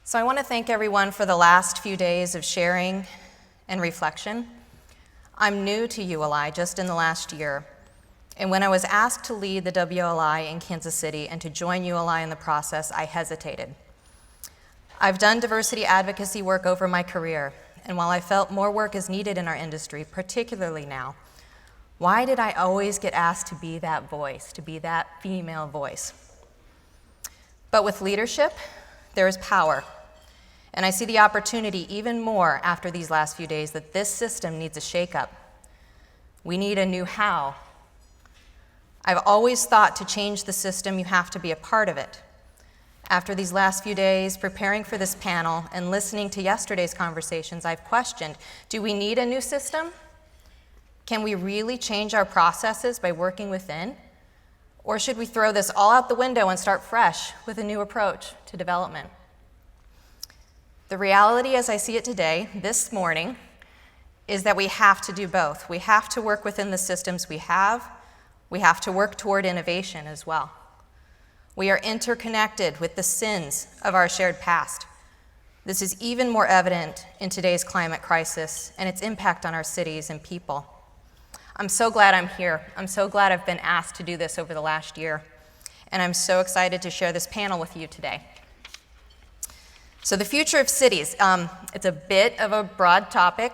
So I want to thank everyone for the last few days of sharing and reflection. I'm new to ULI just in the last year, and when I was asked to lead the WLI in Kansas City and to join ULI in the process, I hesitated. I've done diversity advocacy work over my career, and while I felt more work is needed in our industry, particularly now, why did I always get asked to be that voice, to be that female voice? But with leadership, there is power. And I see the opportunity even more after these last few days that this system needs a shakeup. We need a new how. I've always thought to change the system, you have to be a part of it. After these last few days, preparing for this panel and listening to yesterday's conversations, I've questioned, do we need a new system? Can we really change our processes by working within? Or should we throw this all out the window and start fresh with a new approach to development? The reality as I see it today, this morning, is that we have to do both. We have to work within the systems we have to work toward innovation as well. We are interconnected with the sins of our shared past. This is even more evident in today's climate crisis and its impact on our cities and people. I'm so glad I'm here. I'm so glad I've been asked to do this over the last year. And I'm so excited to share this panel with you today. So the future of cities, it's a bit of a broad topic.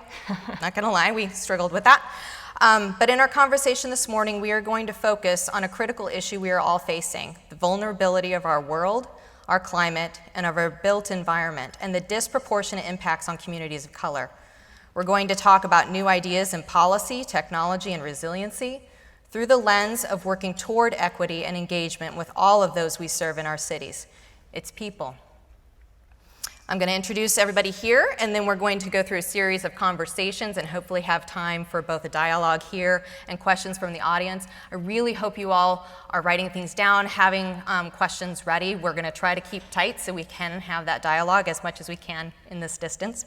Not gonna lie, we struggled with that. But in our conversation this morning, we are going to focus on a critical issue we are all facing, the vulnerability of our world, our climate, and of our built environment, and the disproportionate impacts on communities of color. We're going to talk about new ideas in policy, technology, and resiliency through the lens of working toward equity and engagement with all of those we serve in our cities. It's people. I'm going to introduce everybody here, and then we're going to go through a series of conversations and hopefully have time for both a dialogue here and questions from the audience. I really hope you all are writing things down, having questions ready. We're going to try to keep tight so we can have that dialogue as much as we can in this distance.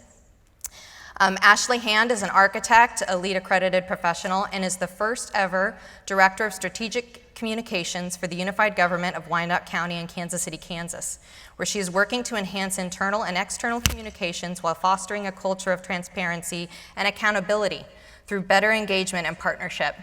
Ashley Hand is an architect, a LEED accredited professional, and is the first ever Director of Strategic Communications for the Unified Government of Wyandotte County in Kansas City, Kansas, where she is working to enhance internal and external communications while fostering a culture of transparency and accountability through better engagement and partnership.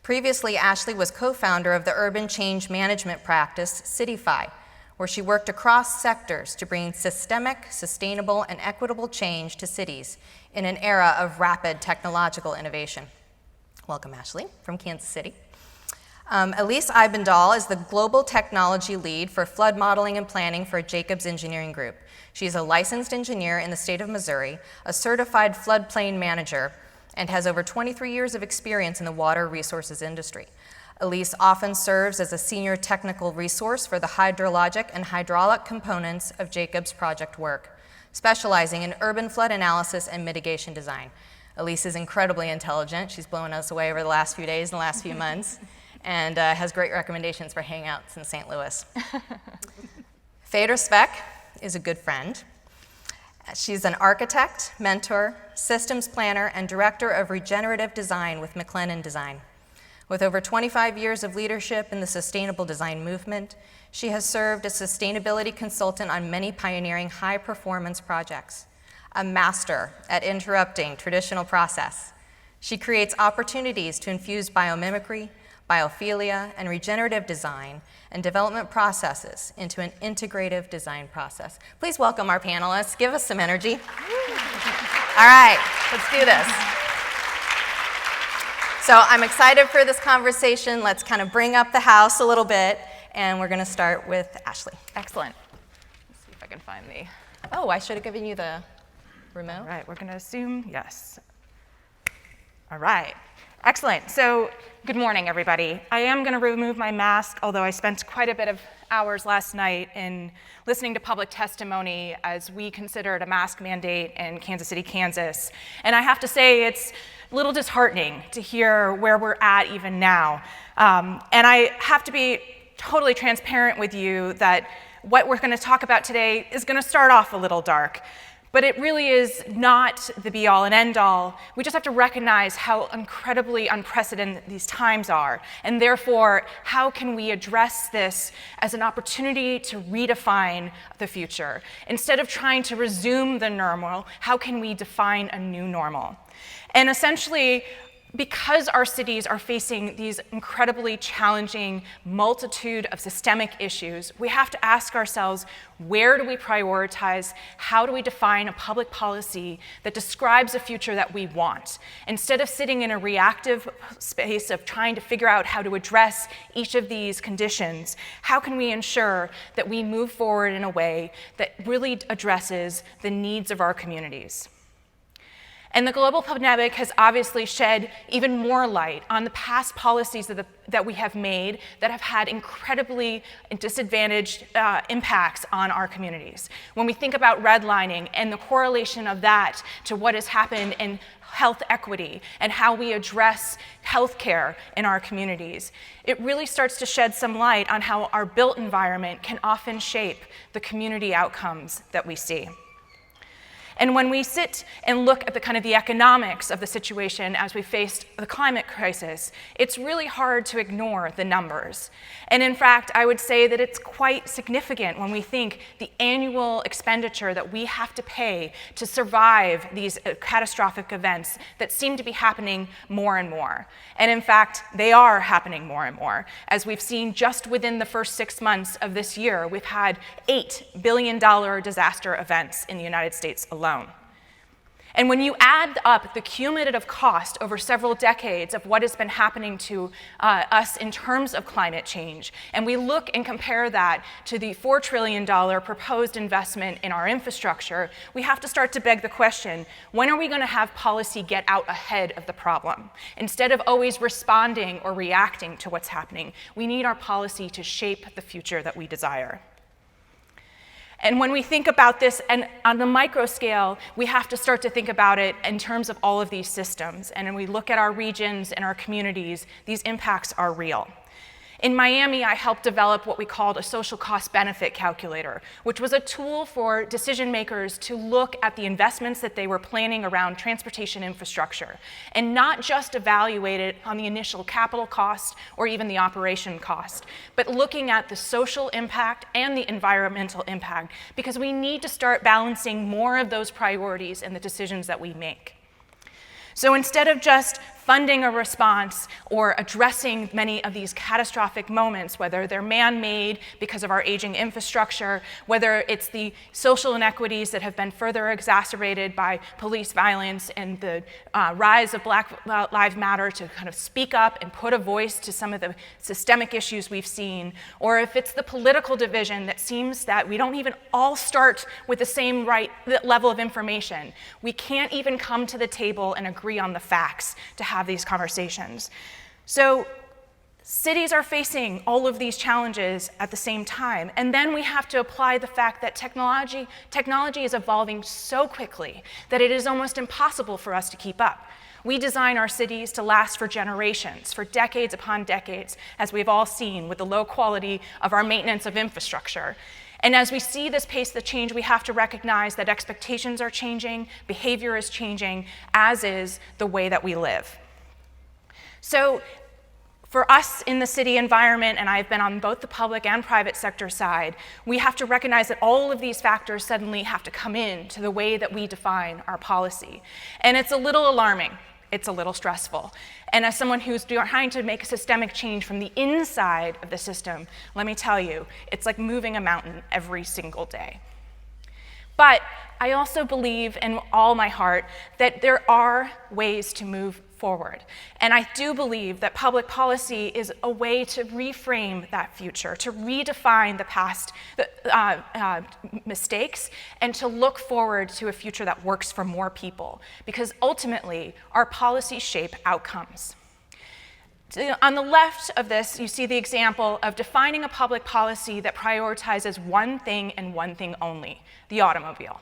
Previously, Ashley was co-founder of the urban change management practice, Citify, where she worked across sectors to bring systemic, sustainable, and equitable change to cities in an era of rapid technological innovation. Welcome, Ashley, from Kansas City. Elise Eibendal is the Global Technology Lead for Flood Modeling and Planning for Jacobs Engineering Group. She is a licensed engineer in the state of Missouri, a certified floodplain manager, and has over 23 years of experience in the water resources industry. Elise often serves as a senior technical resource for the hydrologic and hydraulic components of Jacobs project work, specializing in urban flood analysis and mitigation design. Elise is incredibly intelligent. She's blown us away over the last few days and the last few months, and has great recommendations for hangouts in St. Louis. Phaedra Speck is a good friend. She's an architect, mentor, systems planner, and director of regenerative design with McLennan Design. With over 25 years of leadership in the sustainable design movement, she has served as sustainability consultant on many pioneering high-performance projects. A master at interrupting traditional process, she creates opportunities to infuse biomimicry, biophilia, and regenerative design and development processes into an integrative design process. Please welcome our panelists. Give us some energy. All right, let's do this. So I'm excited for this conversation. Let's kind of bring up the house a little bit, and we're going to start with Ashley. Excellent. Let's see if I can find the... Oh, I should have given you the remote. All right, we're going to assume yes. All right. Excellent. So good morning, everybody. I am going to remove my mask, although I spent quite a bit of hours last night in listening to public testimony as we considered a mask mandate in Kansas City, Kansas. And I have to say, it's a little disheartening to hear where we're at even now. And I have to be totally transparent with you that what we're going to talk about today is going to start off a little dark. But it really is not the be-all and end-all. We just have to recognize how incredibly unprecedented these times are, and therefore, how can we address this as an opportunity to redefine the future? Instead of trying to resume the normal, how can we define a new normal? And essentially, because our cities are facing these incredibly challenging multitude of systemic issues, we have to ask ourselves, where do we prioritize? How do we define a public policy that describes a future that we want? Instead of sitting in a reactive space of trying to figure out how to address each of these conditions, how can we ensure that we move forward in a way that really addresses the needs of our communities? And the global pandemic has obviously shed even more light on the past policies that we have made that have had incredibly disadvantaged impacts on our communities. When we think about redlining and the correlation of that to what has happened in health equity and how we address healthcare in our communities, it really starts to shed some light on how our built environment can often shape the community outcomes that we see. And when we sit and look at the economics of the situation as we faced the climate crisis, it's really hard to ignore the numbers. And in fact, I would say that it's quite significant when we think the annual expenditure that we have to pay to survive these catastrophic events that seem to be happening more and more. And in fact, they are happening more and more. As we've seen just within the first 6 months of this year, we've had $8 billion disaster events in the United States alone. And when you add up the cumulative cost over several decades of what has been happening to us in terms of climate change, and we look and compare that to the $4 trillion proposed investment in our infrastructure, we have to start to beg the question, when are we going to have policy get out ahead of the problem? Instead of always responding or reacting to what's happening, we need our policy to shape the future that we desire. And when we think about this, and on the micro scale, we have to start to think about it in terms of all of these systems. And when we look at our regions and our communities, these impacts are real. In Miami, I helped develop what we called a social cost benefit calculator, which was a tool for decision makers to look at the investments that they were planning around transportation infrastructure, and not just evaluate it on the initial capital cost or even the operation cost, but looking at the social impact and the environmental impact, because we need to start balancing more of those priorities in the decisions that we make. So instead of just funding a response or addressing many of these catastrophic moments, whether they're man-made because of our aging infrastructure, whether it's the social inequities that have been further exacerbated by police violence and the rise of Black Lives Matter to kind of speak up and put a voice to some of the systemic issues we've seen, or if it's the political division that seems that we don't even all start with the same level of information. We can't even come to the table and agree on the facts to have these conversations. So cities are facing all of these challenges at the same time. And then we have to apply the fact that technology is evolving so quickly that it is almost impossible for us to keep up. We design our cities to last for generations, for decades upon decades, as we've all seen with the low quality of our maintenance of infrastructure. And as we see this pace of change, we have to recognize that expectations are changing, behavior is changing, as is the way that we live. So for us in the city environment, and I've been on both the public and private sector side, we have to recognize that all of these factors suddenly have to come in to the way that we define our policy. And it's a little alarming. It's a little stressful. And as someone who's trying to make a systemic change from the inside of the system, let me tell you, it's like moving a mountain every single day. But I also believe in all my heart that there are ways to move forward. And I do believe that public policy is a way to reframe that future, to redefine the past mistakes, and to look forward to a future that works for more people. Because ultimately, our policies shape outcomes. On the left of this, you see the example of defining a public policy that prioritizes one thing and one thing only, the automobile.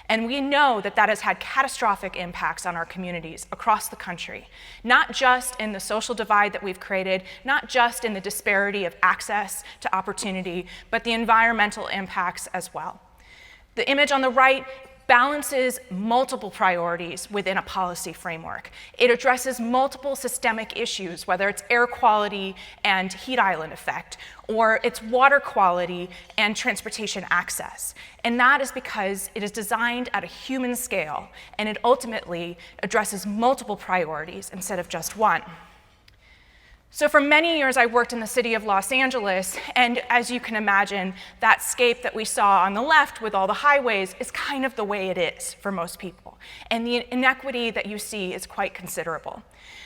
And we know that that has had catastrophic impacts on our communities across the country, not just in the social divide that we've created, not just in the disparity of access to opportunity, but the environmental impacts as well. The image on the right balances multiple priorities within a policy framework. It addresses multiple systemic issues, whether it's air quality and heat island effect, or it's water quality and transportation access. And that is because it is designed at a human scale, and it ultimately addresses multiple priorities instead of just one. So for many years, I worked in the city of Los Angeles, and as you can imagine, that scape that we saw on the left with all the highways is kind of the way it is for most people. And the inequity that you see is quite considerable.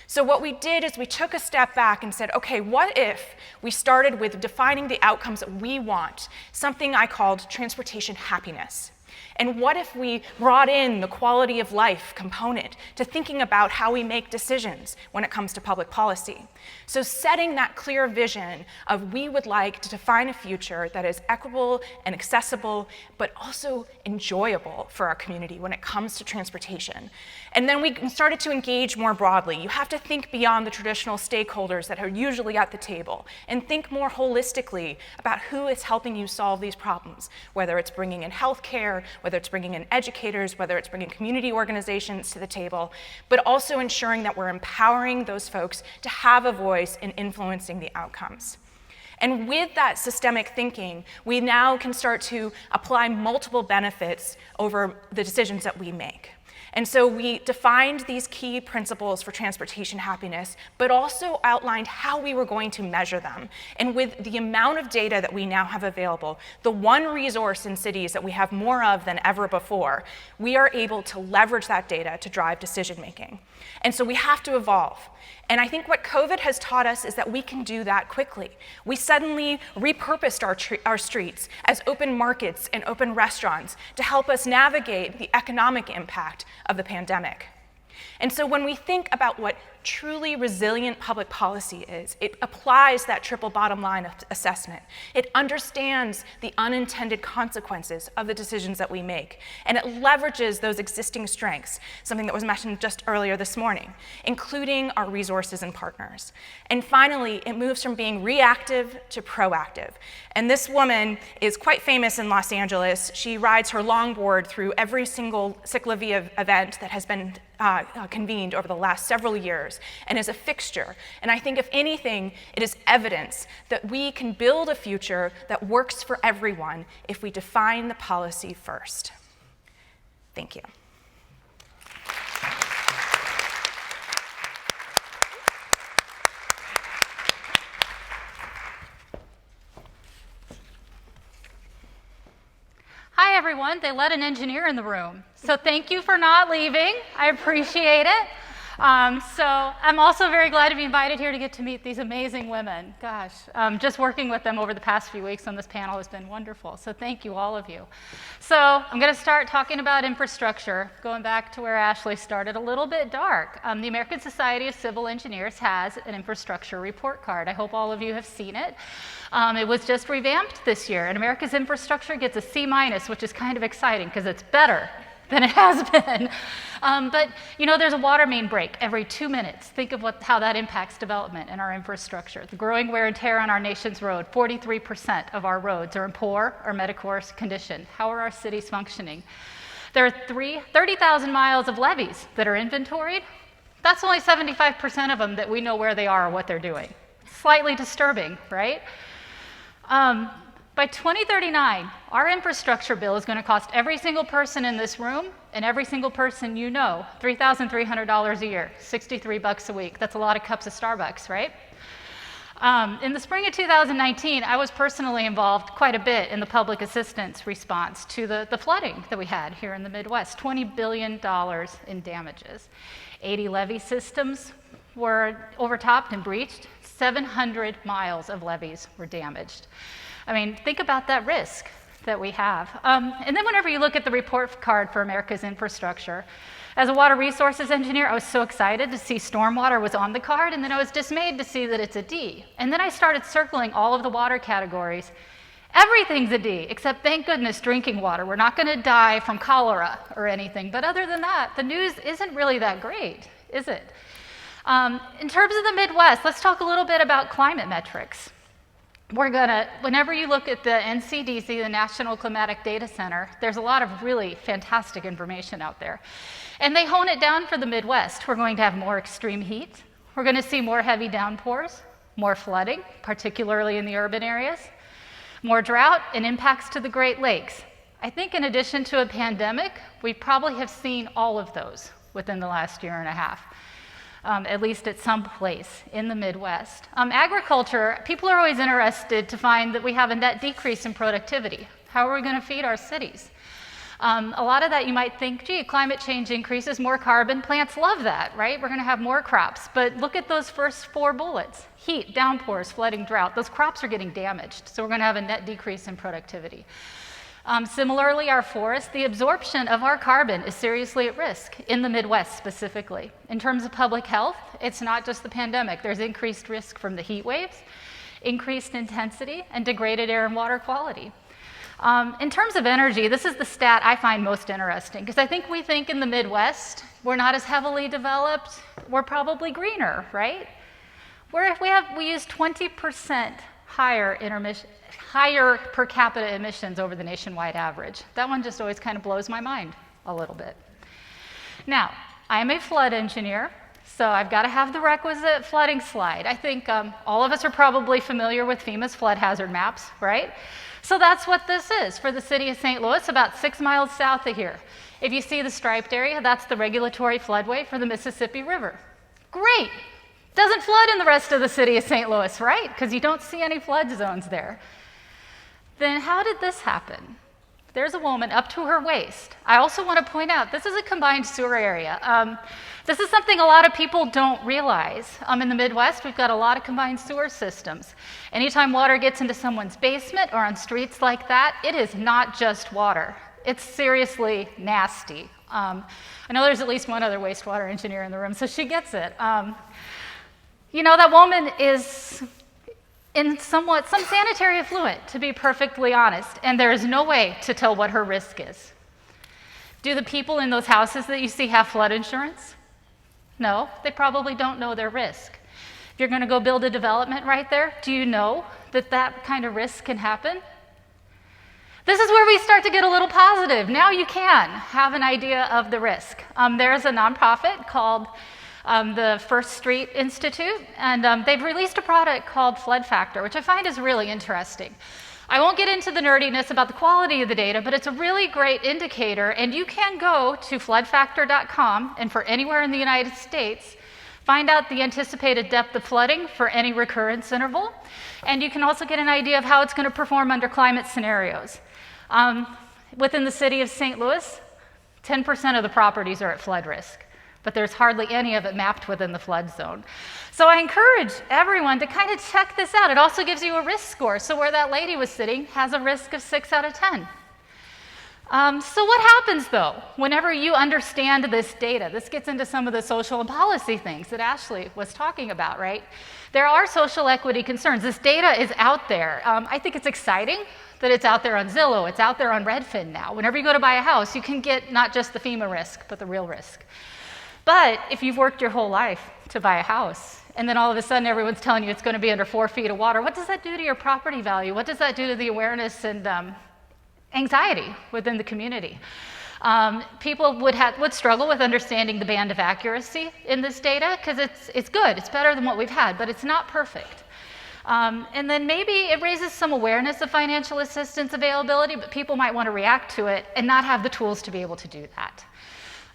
So what we did is we took a step back and said, okay, what if we started with defining the outcomes that we want, something I called transportation happiness? And what if we brought in the quality of life component to thinking about how we make decisions when it comes to public policy? So setting that clear vision of we would like to define a future that is equitable and accessible, but also enjoyable for our community when it comes to transportation. And then we started to engage more broadly. You have to think beyond the traditional stakeholders that are usually at the table and think more holistically about who is helping you solve these problems, whether it's bringing in healthcare, whether it's bringing in educators, whether it's bringing community organizations to the table, but also ensuring that we're empowering those folks to have a voice in influencing the outcomes. And with that systemic thinking, we now can start to apply multiple benefits over the decisions that we make. And so we defined these key principles for transportation happiness, but also outlined how we were going to measure them. And with the amount of data that we now have available, the one resource in cities that we have more of than ever before, we are able to leverage that data to drive decision making. And so we have to evolve. And I think what COVID has taught us is that we can do that quickly. We suddenly repurposed our streets as open markets and open restaurants to help us navigate the economic impact of the pandemic. And so when we think about what truly resilient public policy is, it applies that triple bottom line assessment. It understands the unintended consequences of the decisions that we make, and it leverages those existing strengths, something that was mentioned just earlier this morning, including our resources and partners. And finally, it moves from being reactive to proactive. And this woman is quite famous in Los Angeles. She rides her longboard through every single Ciclavia event that has been convened over the last several years and is a fixture. And I think if anything, it is evidence that we can build a future that works for everyone if we define the policy first. Thank you. Hi, everyone. They let an engineer in the room. So thank you for not leaving. I appreciate it. So I'm also very glad to be invited here to get to meet these amazing women. Gosh, just working with them over the past few weeks on this panel has been wonderful. So thank you, all of you. So I'm going to start talking about infrastructure, going back to where Ashley started, a little bit dark. The American Society of Civil Engineers has an infrastructure report card. I hope all of you have seen it. It was just revamped this year, and America's infrastructure gets a C-, which is kind of exciting because it's better than it has been. But you know, there's a water main break every 2 minutes. Think of how that impacts development in our infrastructure. The growing wear and tear on our nation's road, 43% of our roads are in poor or mediocre condition. How are our cities functioning? There are 30,000 miles of levees that are inventoried. That's only 75% of them that we know where they are or what they're doing. Slightly disturbing, right? By 2039, our infrastructure bill is going to cost every single person in this room and every single person you know $3,300 a year, $63 a week. That's a lot of cups of Starbucks, right? In the spring of 2019, I was personally involved quite a bit in the public assistance response to the flooding that we had here in the Midwest, $20 billion in damages. 80 levee systems were overtopped and breached. 700 miles of levees were damaged. I mean, think about that risk that we have. And then whenever you look at the report card for America's infrastructure, as a water resources engineer, I was so excited to see stormwater was on the card, and then I was dismayed to see that it's a D. And then I started circling all of the water categories. Everything's a D, except thank goodness drinking water. We're not gonna die from cholera or anything, but other than that, the news isn't really that great, is it? In terms of the Midwest, let's talk a little bit about climate metrics. Whenever you look at the NCDC, the National Climatic Data Center, there's a lot of really fantastic information out there. And they hone it down for the Midwest. We're going to have more extreme heat. We're going to see more heavy downpours, more flooding, particularly in the urban areas, more drought, and impacts to the Great Lakes. I think in addition to a pandemic, we probably have seen all of those within the last year and a half. At least at some place in the Midwest. Agriculture, people are always interested to find that we have a net decrease in productivity. How are we going to feed our cities? A lot of that you might think, gee, climate change increases, more carbon, plants love that, right? We're going to have more crops. But look at those first 4 bullets. Heat, downpours, flooding, drought. Those crops are getting damaged, so we're going to have a net decrease in productivity. Similarly, our forests, the absorption of our carbon is seriously at risk in the Midwest specifically. In terms of public health, it's not just the pandemic. There's increased risk from the heat waves, increased intensity, and degraded air and water quality. In terms of energy, this is the stat I find most interesting, because I think we think in the Midwest, we're not as heavily developed, we're probably greener, right? We use 20% higher per capita emissions over the nationwide average. That one just always kind of blows my mind a little bit. Now, I'm a flood engineer, so I've got to have the requisite flooding slide. I think all of us are probably familiar with FEMA's flood hazard maps, right? So that's what this is for the city of St. Louis, about 6 miles south of here. If you see the striped area, that's the regulatory floodway for the Mississippi River. Great! Doesn't flood in the rest of the city of St. Louis, right? Because you don't see any flood zones there. Then how did this happen? There's a woman up to her waist. I also want to point out, this is a combined sewer area. This is something a lot of people don't realize. In the Midwest, we've got a lot of combined sewer systems. Anytime water gets into someone's basement or on streets like that, it is not just water. It's seriously nasty. I know there's at least one other wastewater engineer in the room, so she gets it. You know, that woman is in some sanitary effluent, to be perfectly honest, and there is no way to tell what her risk is. Do the people in those houses that you see have flood insurance? No, they probably don't know their risk. If you're going to go build a development right there, do you know that that kind of risk can happen? This is where we start to get a little positive. Now you can have an idea of the risk. There's a nonprofit called the First Street Institute, and they've released a product called Flood Factor, which I find is really interesting. I won't get into the nerdiness about the quality of the data, but it's a really great indicator, and you can go to floodfactor.com, and for anywhere in the United States, find out the anticipated depth of flooding for any recurrence interval, and you can also get an idea of how it's going to perform under climate scenarios. Within the city of St. Louis, 10% of the properties are at flood risk, but there's hardly any of it mapped within the flood zone. So I encourage everyone to kind of check this out. It also gives you a risk score. So where that lady was sitting has a risk of 6 out of 10. So what happens, though, whenever you understand this data? This gets into some of the social and policy things that Ashley was talking about, right? There are social equity concerns. This data is out there. I think it's exciting that it's out there on Zillow. It's out there on Redfin now. Whenever you go to buy a house, you can get not just the FEMA risk, but the real risk. But if you've worked your whole life to buy a house, and then all of a sudden everyone's telling you it's going to be under 4 feet of water, what does that do to your property value? What does that do to the awareness and anxiety within the community? People would struggle with understanding the band of accuracy in this data, because it's good, it's better than what we've had, but it's not perfect. And then maybe it raises some awareness of financial assistance availability, but people might want to react to it and not have the tools to be able to do that.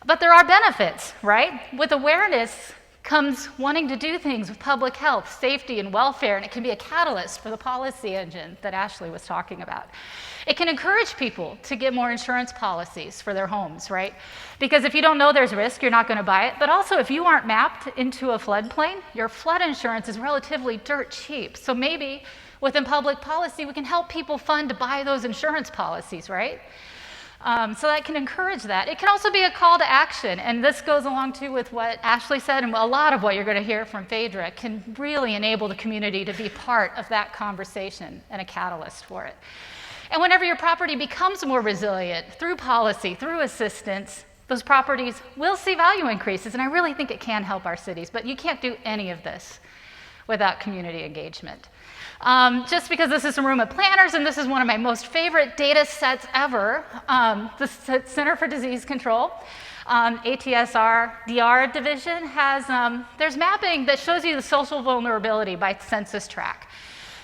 But there are benefits, right? With awareness comes wanting to do things with public health, safety, and welfare, and it can be a catalyst for the policy engine that Ashley was talking about. It can encourage people to get more insurance policies for their homes, right? Because if you don't know there's risk, you're not going to buy it. But also, if you aren't mapped into a floodplain, your flood insurance is relatively dirt cheap. So maybe within public policy, we can help people fund to buy those insurance policies, right? So that can encourage that. It can also be a call to action, and this goes along too with what Ashley said, and a lot of what you're going to hear from Phaedra can really enable the community to be part of that conversation and a catalyst for it. And whenever your property becomes more resilient through policy, through assistance, those properties will see value increases, and I really think it can help our cities, but you can't do any of this without community engagement. Just because this is a room of planners, and this is one of my most favorite data sets ever, the Center for Disease Control, ATSR DR division has, there's mapping that shows you the social vulnerability by census tract.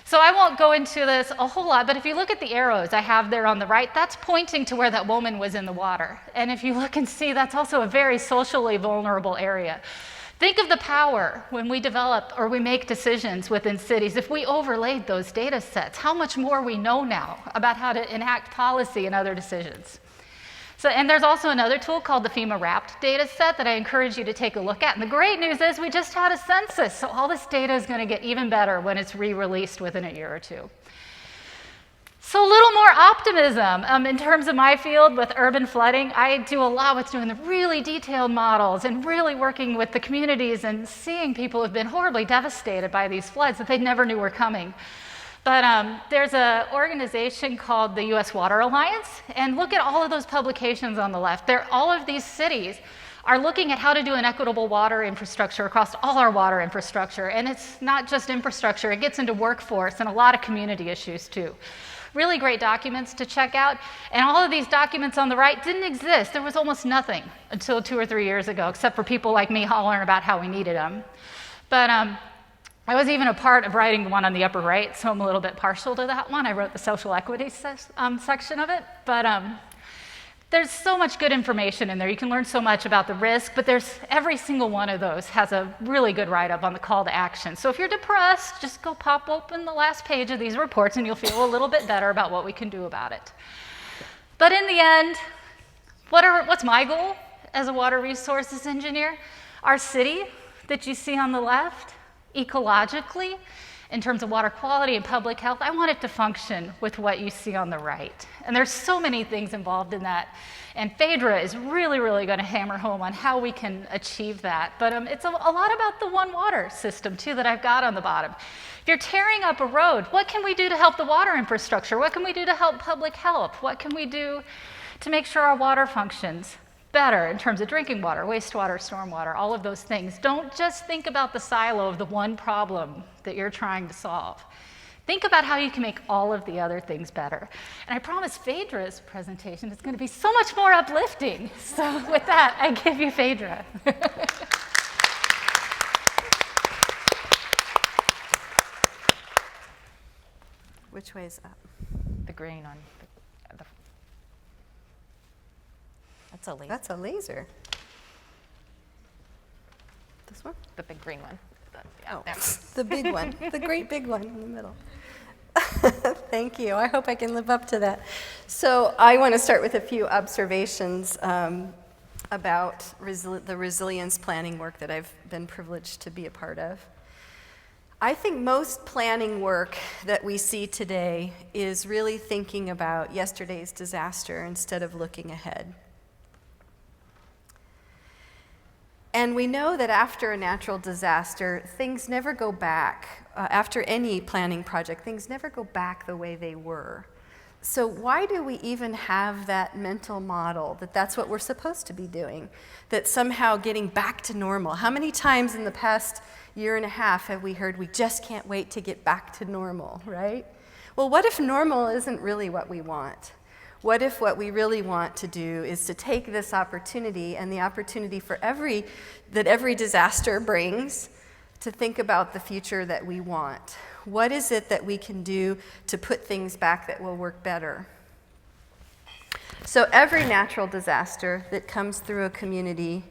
So I won't go into this a whole lot, but if you look at the arrows I have there on the right, that's pointing to where that woman was in the water. And if you look and see, that's also a very socially vulnerable area. Think of the power when we develop or we make decisions within cities. If we overlaid those data sets, how much more we know now about how to enact policy and other decisions. So, and there's also another tool called the FEMA Wrapped data set that I encourage you to take a look at. And the great news is we just had a census, so all this data is going to get even better when it's re-released within a year or two. So a little more optimism in terms of my field with urban flooding. I do a lot with doing the really detailed models and really working with the communities and seeing people who've been horribly devastated by these floods that they never knew were coming. But there's an organization called the U.S. Water Alliance, and look at all of those publications on the left. All of these cities are looking at how to do an equitable water infrastructure across all our water infrastructure. And it's not just infrastructure, it gets into workforce and a lot of community issues too. Really great documents to check out. And all of these documents on the right didn't exist. There was almost nothing until 2 or 3 years ago, except for people like me hollering about how we needed them. But I was even a part of writing the one on the upper right, so I'm a little bit partial to that one. I wrote the social equity section of it. But there's so much good information in there. You can learn so much about the risk, but every single one of those has a really good write-up on the call to action. So if you're depressed, just go pop open the last page of these reports and you'll feel a little bit better about what we can do about it. But in the end, what's my goal as a water resources engineer? Our city that you see on the left, ecologically, in terms of water quality and public health, I want it to function with what you see on the right. And there's so many things involved in that. And Phaedra is really, really going to hammer home on how we can achieve that. But it's a lot about the one water system, too, that I've got on the bottom. If you're tearing up a road, what can we do to help the water infrastructure? What can we do to help public health? What can we do to make sure our water functions better in terms of drinking water, wastewater, stormwater, all of those things? Don't just think about the silo of the one problem that you're trying to solve. Think about how you can make all of the other things better. And I promise Phaedra's presentation is going to be so much more uplifting. So with that, I give you Phaedra. Which way is up? The green on the That's a laser. That's a laser. This one? the big green one. Oh, the big one, the great big one in the middle. Thank you. I hope I can live up to that. So I want to start with a few observations about the resilience planning work that I've been privileged to be a part of. I think most planning work that we see today is really thinking about yesterday's disaster instead of looking ahead. And we know that after a natural disaster, things never go back. After any planning project, things never go back the way they were. So why do we even have that mental model that that's what we're supposed to be doing? That somehow getting back to normal. How many times in the past year and a half have we heard we just can't wait to get back to normal, right? Well, what if normal isn't really what we want? What if what we really want to do is to take this opportunity and the opportunity for every disaster brings to think about the future that we want? What is it that we can do to put things back that will work better? So every natural disaster that comes through a community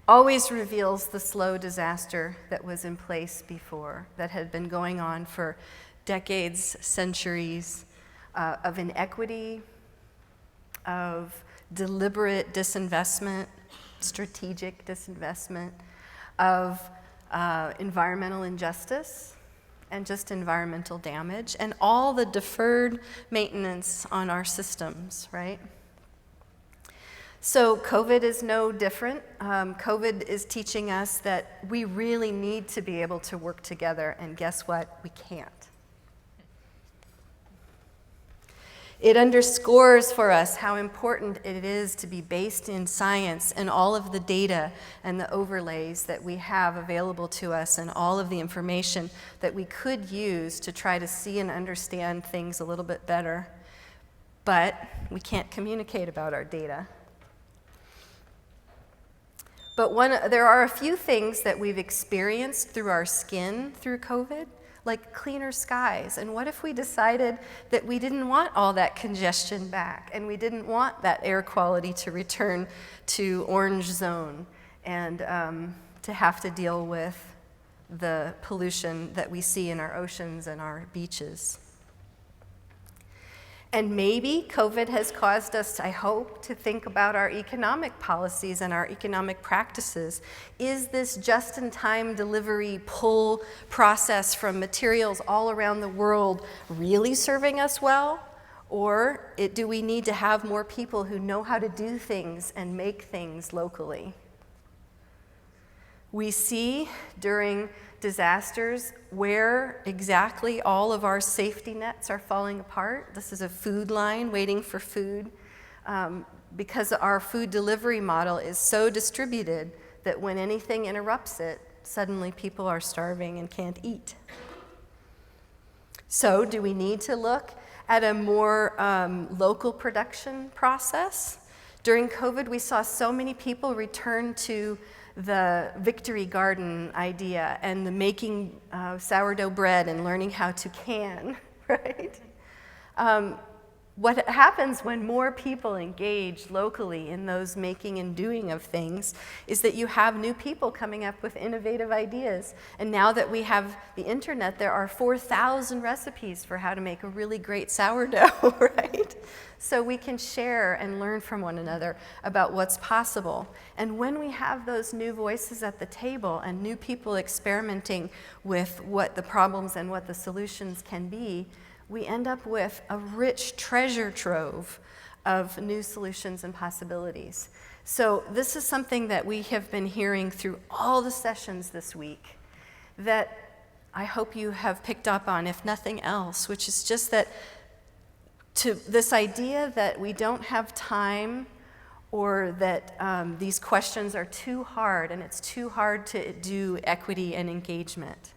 always reveals the slow disaster that was in place before, that had been going on for decades, centuries, of inequity, of deliberate disinvestment, strategic disinvestment, of environmental injustice, and just environmental damage, and all the deferred maintenance on our systems, right? So COVID is no different. COVID is teaching us that we really need to be able to work together, and guess what? We can't. It underscores for us how important it is to be based in science and all of the data and the overlays that we have available to us and all of the information that we could use to try to see and understand things a little bit better. But we can't communicate about our data. But there are a few things that we've experienced through our skin through COVID, like cleaner skies. And what if we decided that we didn't want all that congestion back, and we didn't want that air quality to return to orange zone and to have to deal with the pollution that we see in our oceans and our beaches? And maybe COVID has caused us, I hope, to think about our economic policies and our economic practices. Is this just-in-time delivery pull process from materials all around the world really serving us well? Or do we need to have more people who know how to do things and make things locally? We see during disasters where exactly all of our safety nets are falling apart. This is a food line waiting for food because our food delivery model is so distributed that when anything interrupts it, suddenly people are starving and can't eat. So do we need to look at a more local production process? During COVID, we saw so many people return to the victory garden idea and the making sourdough bread and learning how to can, right? What happens when more people engage locally in those making and doing of things is that you have new people coming up with innovative ideas. And now that we have the internet, there are 4,000 recipes for how to make a really great sourdough, right? So we can share and learn from one another about what's possible. And when we have those new voices at the table and new people experimenting with what the problems and what the solutions can be, we end up with a rich treasure trove of new solutions and possibilities. So this is something that we have been hearing through all the sessions this week that I hope you have picked up on, if nothing else, which is just that to this idea that we don't have time or that these questions are too hard and it's too hard to do equity and engagement.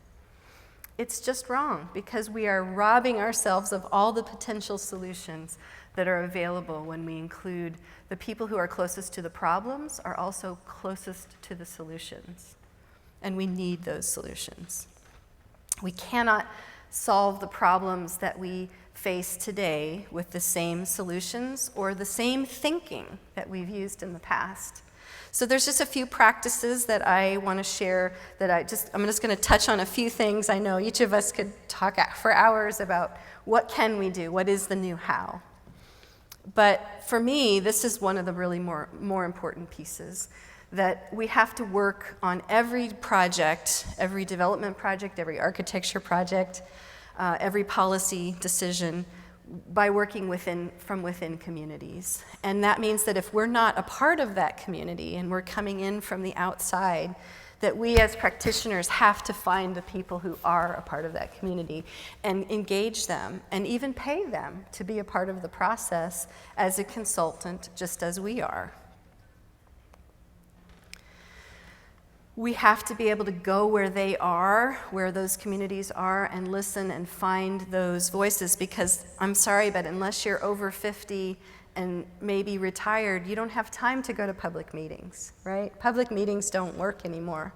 It's just wrong because we are robbing ourselves of all the potential solutions that are available when we include the people who are closest to the problems are also closest to the solutions. And we need those solutions. We cannot solve the problems that we face today with the same solutions or the same thinking that we've used in the past. So there's just a few practices that I want to share that I'm just going to touch on a few things. I know each of us could talk for hours about what can we do, what is the new how. But for me, this is one of the really more important pieces, that we have to work on every project, every development project, every architecture project, every policy decision by working from within communities. And that means that if we're not a part of that community and we're coming in from the outside, that we as practitioners have to find the people who are a part of that community and engage them and even pay them to be a part of the process as a consultant, just as we are. We have to be able to go where they are, where those communities are, and listen and find those voices, because I'm sorry, but unless you're over 50 and maybe retired, you don't have time to go to public meetings, right? Public meetings don't work anymore.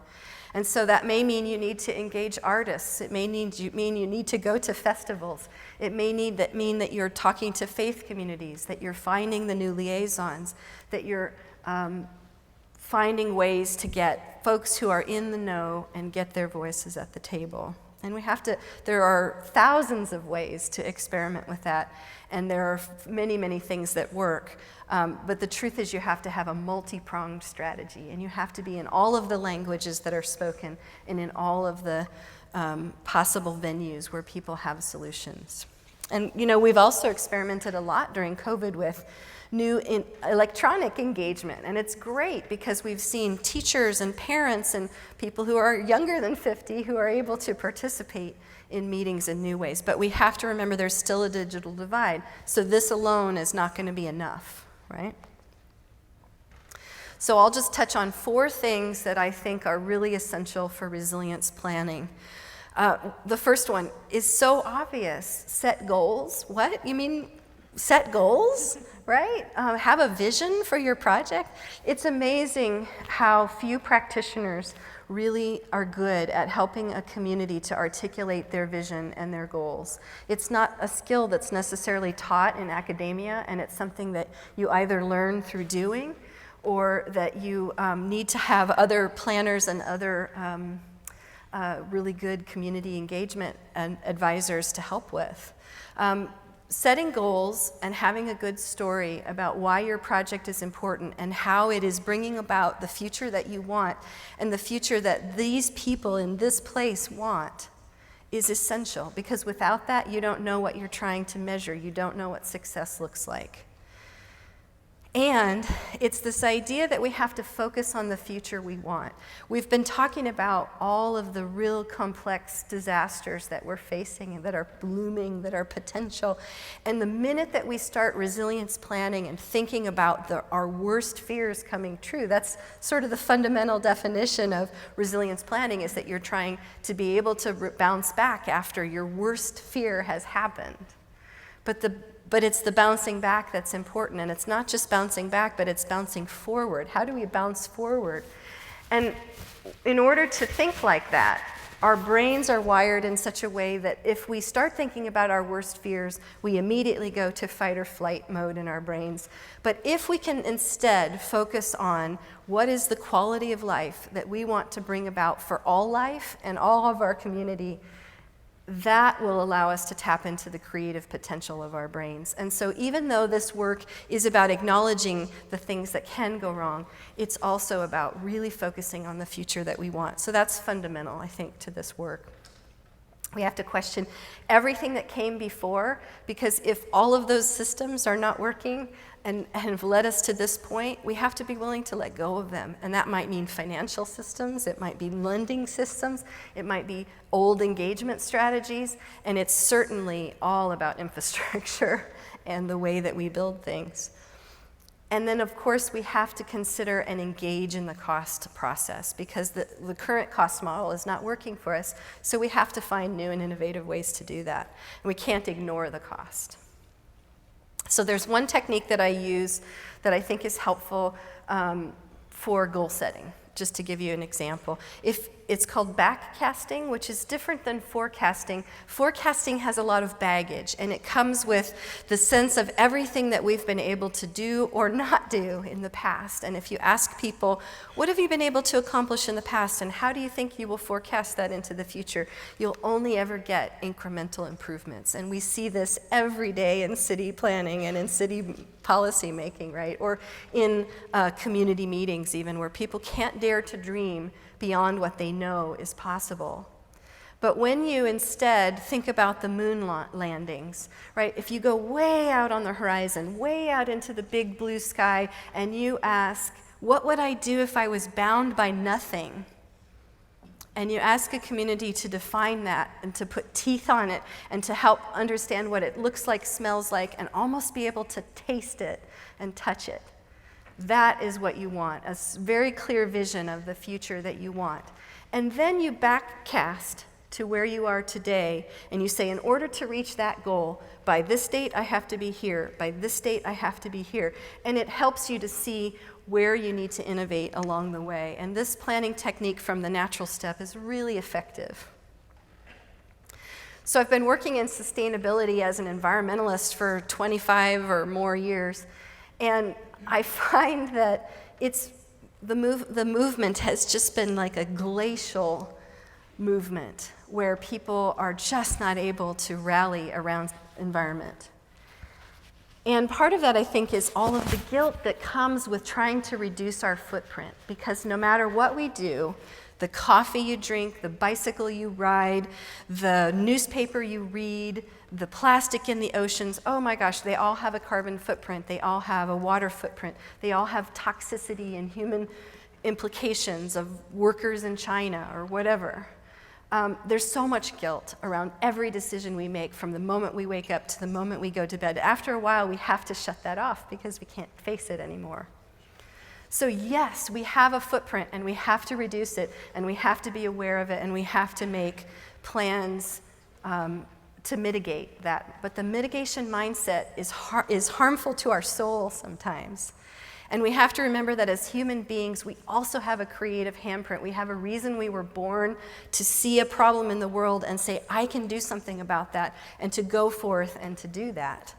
And so that may mean you need to engage artists. It may mean you need to go to festivals. It may mean that you're talking to faith communities, that you're finding the new liaisons, that you're finding ways to get folks who are in the know and get their voices at the table. And there are thousands of ways to experiment with that, and there are many, many things that work. But the truth is you have to have a multi-pronged strategy, and you have to be in all of the languages that are spoken and in all of the possible venues where people have solutions. And we've also experimented a lot during COVID with new electronic engagement, and it's great because we've seen teachers and parents and people who are younger than 50 who are able to participate in meetings in new ways. But we have to remember there's still a digital divide, so this alone is not going to be enough, right? So I'll just touch on 4 things that I think are really essential for resilience planning. The first one is so obvious. Set goals. What? You mean set goals, right? Have a vision for your project. It's amazing how few practitioners really are good at helping a community to articulate their vision and their goals. It's not a skill that's necessarily taught in academia, and it's something that you either learn through doing or that you need to have other planners and other really good community engagement and advisors to help with. Setting goals and having a good story about why your project is important and how it is bringing about the future that you want and the future that these people in this place want is essential, because without that, you don't know what you're trying to measure. You don't know what success looks like. And it's this idea that we have to focus on the future we want. We've been talking about all of the real complex disasters that we're facing and that are blooming, that are potential. And the minute that we start resilience planning and thinking about our worst fears coming true, that's sort of the fundamental definition of resilience planning, is that you're trying to be able to bounce back after your worst fear has happened. But it's the bouncing back that's important, and it's not just bouncing back, but it's bouncing forward. How do we bounce forward? And in order to think like that, our brains are wired in such a way that if we start thinking about our worst fears, we immediately go to fight or flight mode in our brains. But if we can instead focus on what is the quality of life that we want to bring about for all life and all of our community, that will allow us to tap into the creative potential of our brains. And so even though this work is about acknowledging the things that can go wrong, it's also about really focusing on the future that we want. So that's fundamental, I think, to this work. We have to question everything that came before, because if all of those systems are not working and have led us to this point, we have to be willing to let go of them. And that might mean financial systems, it might be lending systems, it might be old engagement strategies, and it's certainly all about infrastructure and the way that we build things. And then, of course, we have to consider and engage in the cost process, because the current cost model is not working for us, so we have to find new and innovative ways to do that. And we can't ignore the cost. So there's one technique that I use that I think is helpful for goal setting, just to give you an example. It's called backcasting, which is different than forecasting. Forecasting has a lot of baggage, and it comes with the sense of everything that we've been able to do or not do in the past. And if you ask people, what have you been able to accomplish in the past, and how do you think you will forecast that into the future, you'll only ever get incremental improvements. And we see this every day in city planning and in city policy making, right? Or in community meetings even, where people can't dare to dream beyond what they know is possible. But when you instead think about the moon landings, right? If you go way out on the horizon, way out into the big blue sky, and you ask, what would I do if I was bound by nothing? And you ask a community to define that and to put teeth on it and to help understand what it looks like, smells like, and almost be able to taste it and touch it. That is what you want, a very clear vision of the future that you want. And then you backcast to where you are today, and you say, in order to reach that goal, by this date I have to be here, by this date I have to be here. And it helps you to see where you need to innovate along the way. And this planning technique from the natural step is really effective. So I've been working in sustainability as an environmentalist for 25 or more years, and I find that the movement has just been like a glacial movement where people are just not able to rally around environment. And part of that, I think, is all of the guilt that comes with trying to reduce our footprint, because no matter what we do, the coffee you drink, the bicycle you ride, the newspaper you read, the plastic in the oceans, oh my gosh, they all have a carbon footprint, they all have a water footprint, they all have toxicity and human implications of workers in China or whatever. There's so much guilt around every decision we make from the moment we wake up to the moment we go to bed. After a while, we have to shut that off because we can't face it anymore. So yes, we have a footprint and we have to reduce it and we have to be aware of it and we have to make plans to mitigate that. But the mitigation mindset is harmful to our soul sometimes. And we have to remember that as human beings, we also have a creative handprint. We have a reason we were born to see a problem in the world and say, I can do something about that, and to go forth and to do that.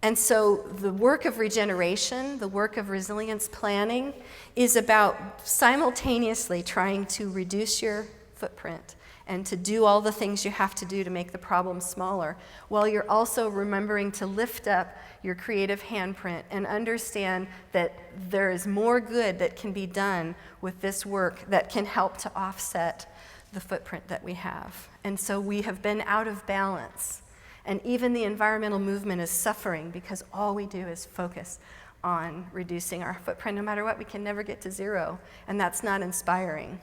And so the work of regeneration, the work of resilience planning, is about simultaneously trying to reduce your footprint and to do all the things you have to do to make the problem smaller, while you're also remembering to lift up your creative handprint and understand that there is more good that can be done with this work that can help to offset the footprint that we have. And so we have been out of balance. And even the environmental movement is suffering because all we do is focus on reducing our footprint. No matter what, we can never get to zero, and that's not inspiring.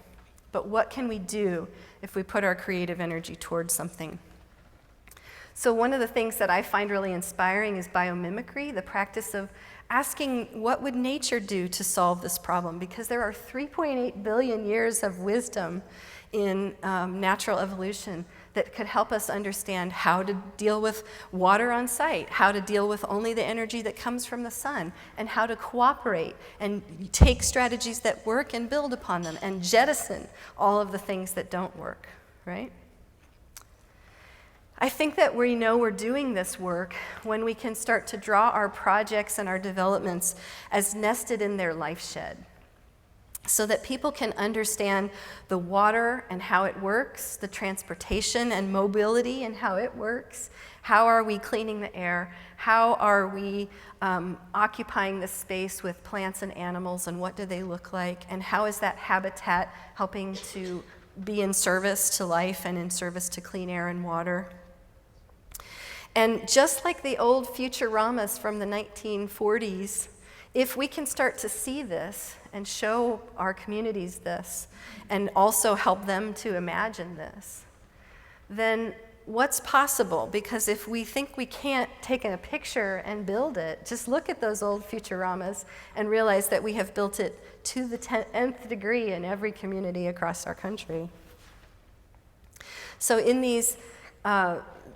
But what can we do if we put our creative energy towards something? So one of the things that I find really inspiring is biomimicry, the practice of asking what would nature do to solve this problem, because there are 3.8 billion years of wisdom in natural evolution that could help us understand how to deal with water on site, how to deal with only the energy that comes from the sun, and how to cooperate and take strategies that work and build upon them and jettison all of the things that don't work, right? I think that we know we're doing this work when we can start to draw our projects and our developments as nested in their life shed, so that people can understand the water and how it works, the transportation and mobility and how it works. How are we cleaning the air? How are we occupying the space with plants and animals, and what do they look like? And how is that habitat helping to be in service to life and in service to clean air and water? And just like the old Futuramas from the 1940s, if we can start to see this and show our communities this, and also help them to imagine this, then what's possible? Because if we think we can't take a picture and build it, just look at those old Futuramas and realize that we have built it to the 10th degree in every community across our country. So in these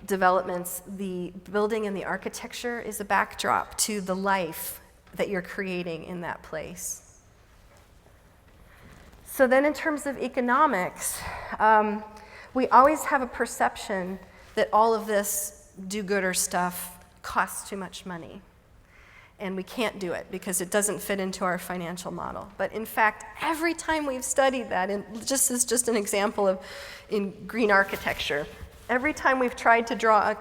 developments, the building and the architecture is a backdrop to the life that you're creating in that place. So then in terms of economics, we always have a perception that all of this do-gooder stuff costs too much money. And we can't do it because it doesn't fit into our financial model. But in fact, every time we've studied that, and just as just an example of in green architecture, every time we've tried to draw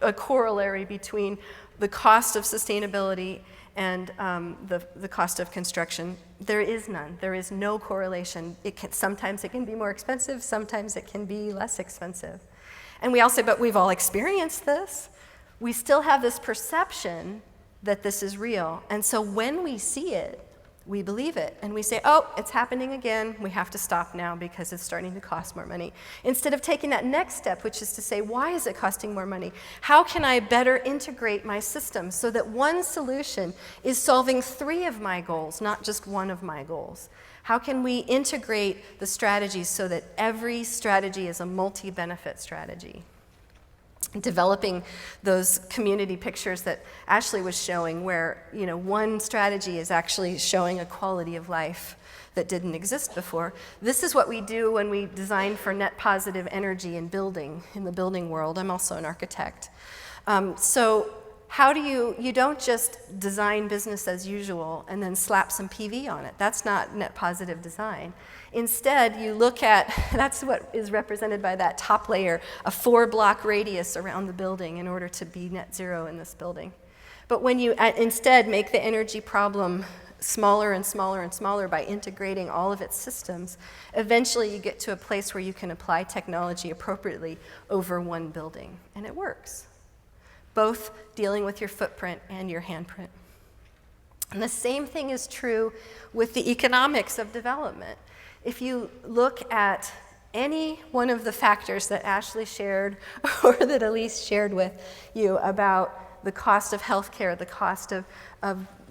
a corollary between the cost of sustainability and the cost of construction, there is none. There is no correlation. Sometimes it can be more expensive, sometimes it can be less expensive. And we all say, but we've all experienced this. We still have this perception that this is real. And so when we see it, we believe it. And we say, oh, it's happening again. We have to stop now because it's starting to cost more money. Instead of taking that next step, which is to say, why is it costing more money? How can I better integrate my system so that one solution is solving 3 of my goals, not just 1 of my goals? How can we integrate the strategies so that every strategy is a multi-benefit strategy? Developing those community pictures that Ashley was showing, where one strategy is actually showing a quality of life that didn't exist before. This is what we do when we design for net positive energy in the building world. I'm also an architect. So how do you don't just design business as usual and then slap some PV on it. That's not net positive design. Instead, you look at, that's what is represented by that top layer, a 4-block radius around the building in order to be net zero in this building. But when you instead make the energy problem smaller and smaller and smaller by integrating all of its systems, eventually you get to a place where you can apply technology appropriately over one building, and it works, both dealing with your footprint and your handprint. And the same thing is true with the economics of development. If you look at any one of the factors that Ashley shared or that Elise shared with you about the cost of healthcare, the cost of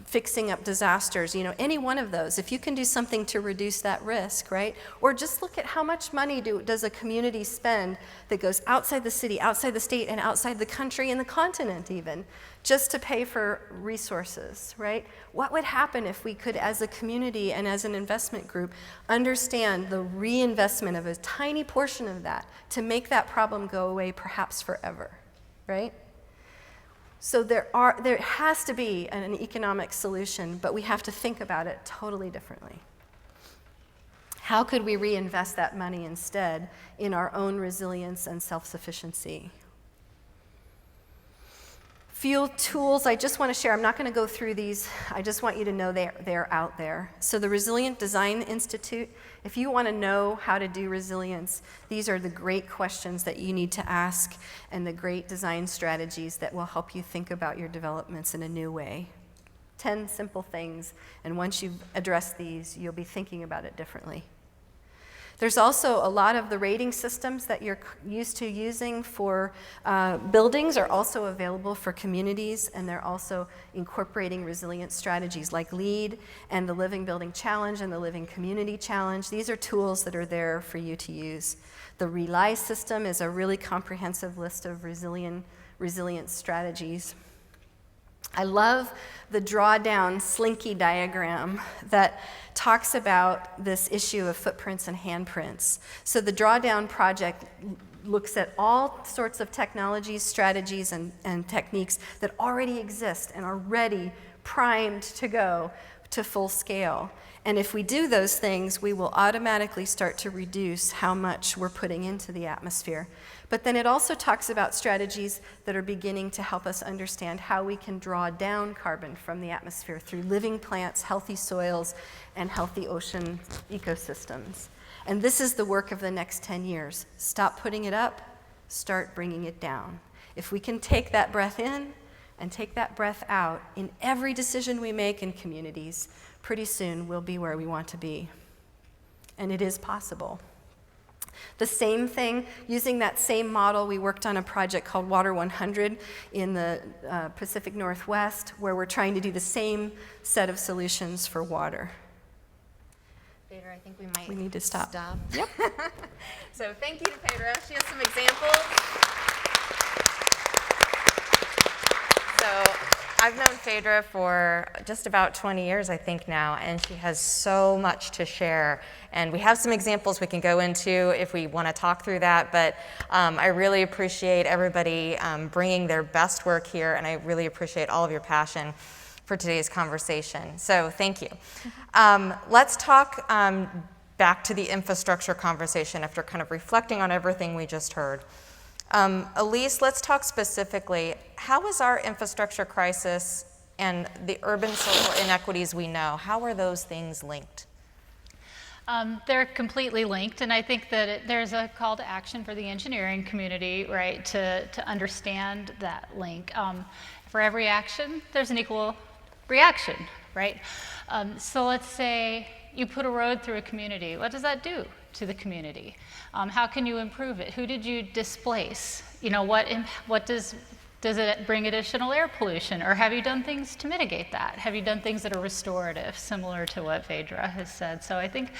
fixing up disasters, any one of those, if you can do something to reduce that risk, right? Or just look at how much money does a community spend that goes outside the city, outside the state, and outside the country and the continent even, just to pay for resources, right? What would happen if we could, as a community and as an investment group, understand the reinvestment of a tiny portion of that to make that problem go away perhaps forever, right? So there has to be an economic solution, but we have to think about it totally differently. How could we reinvest that money instead in our own resilience and self-sufficiency? Few tools I just want to share. I'm not going to go through these. I just want you to know they're out there. So the Resilient Design Institute, if you want to know how to do resilience, these are the great questions that you need to ask and the great design strategies that will help you think about your developments in a new way. 10 simple things, and once you've addressed these, you'll be thinking about it differently. There's also a lot of the rating systems that you're used to using for buildings are also available for communities, and they're also incorporating resilient strategies like LEED and the Living Building Challenge and the Living Community Challenge. These are tools that are there for you to use. The RELY system is a really comprehensive list of resilient strategies. I love the drawdown slinky diagram that talks about this issue of footprints and handprints. So the drawdown project looks at all sorts of technologies, strategies, and techniques that already exist and are ready, primed to go to full scale. And if we do those things, we will automatically start to reduce how much we're putting into the atmosphere. But then it also talks about strategies that are beginning to help us understand how we can draw down carbon from the atmosphere through living plants, healthy soils, and healthy ocean ecosystems. And this is the work of the next 10 years. Stop putting it up, start bringing it down. If we can take that breath in and take that breath out in every decision we make in communities, pretty soon we'll be where we want to be. And it is possible. The same thing, using that same model, we worked on a project called Water 100 in the Pacific Northwest, where we're trying to do the same set of solutions for water. Phaedra, I think we need to stop. Yep. So thank you to Phaedra. She has some examples. So I've known Phaedra for just about 20 years, I think now, and she has so much to share. And we have some examples we can go into if we want to talk through that, but I really appreciate everybody bringing their best work here, and I really appreciate all of your passion for today's conversation. So thank you. Let's talk back to the infrastructure conversation after kind of reflecting on everything we just heard. Elise, let's talk specifically. How is our infrastructure crisis and the urban social inequities we know, how are those things linked? They're completely linked, and I think that there's a call to action for the engineering community, right, to understand that link. For every action, there's an equal reaction, right? So let's say you put a road through a community. What does that do to the community? How can you improve it? Who did you displace? You know, what does it bring additional air pollution? Or have you done things to mitigate that? Have you done things that are restorative, similar to what Phaedra has said? So I think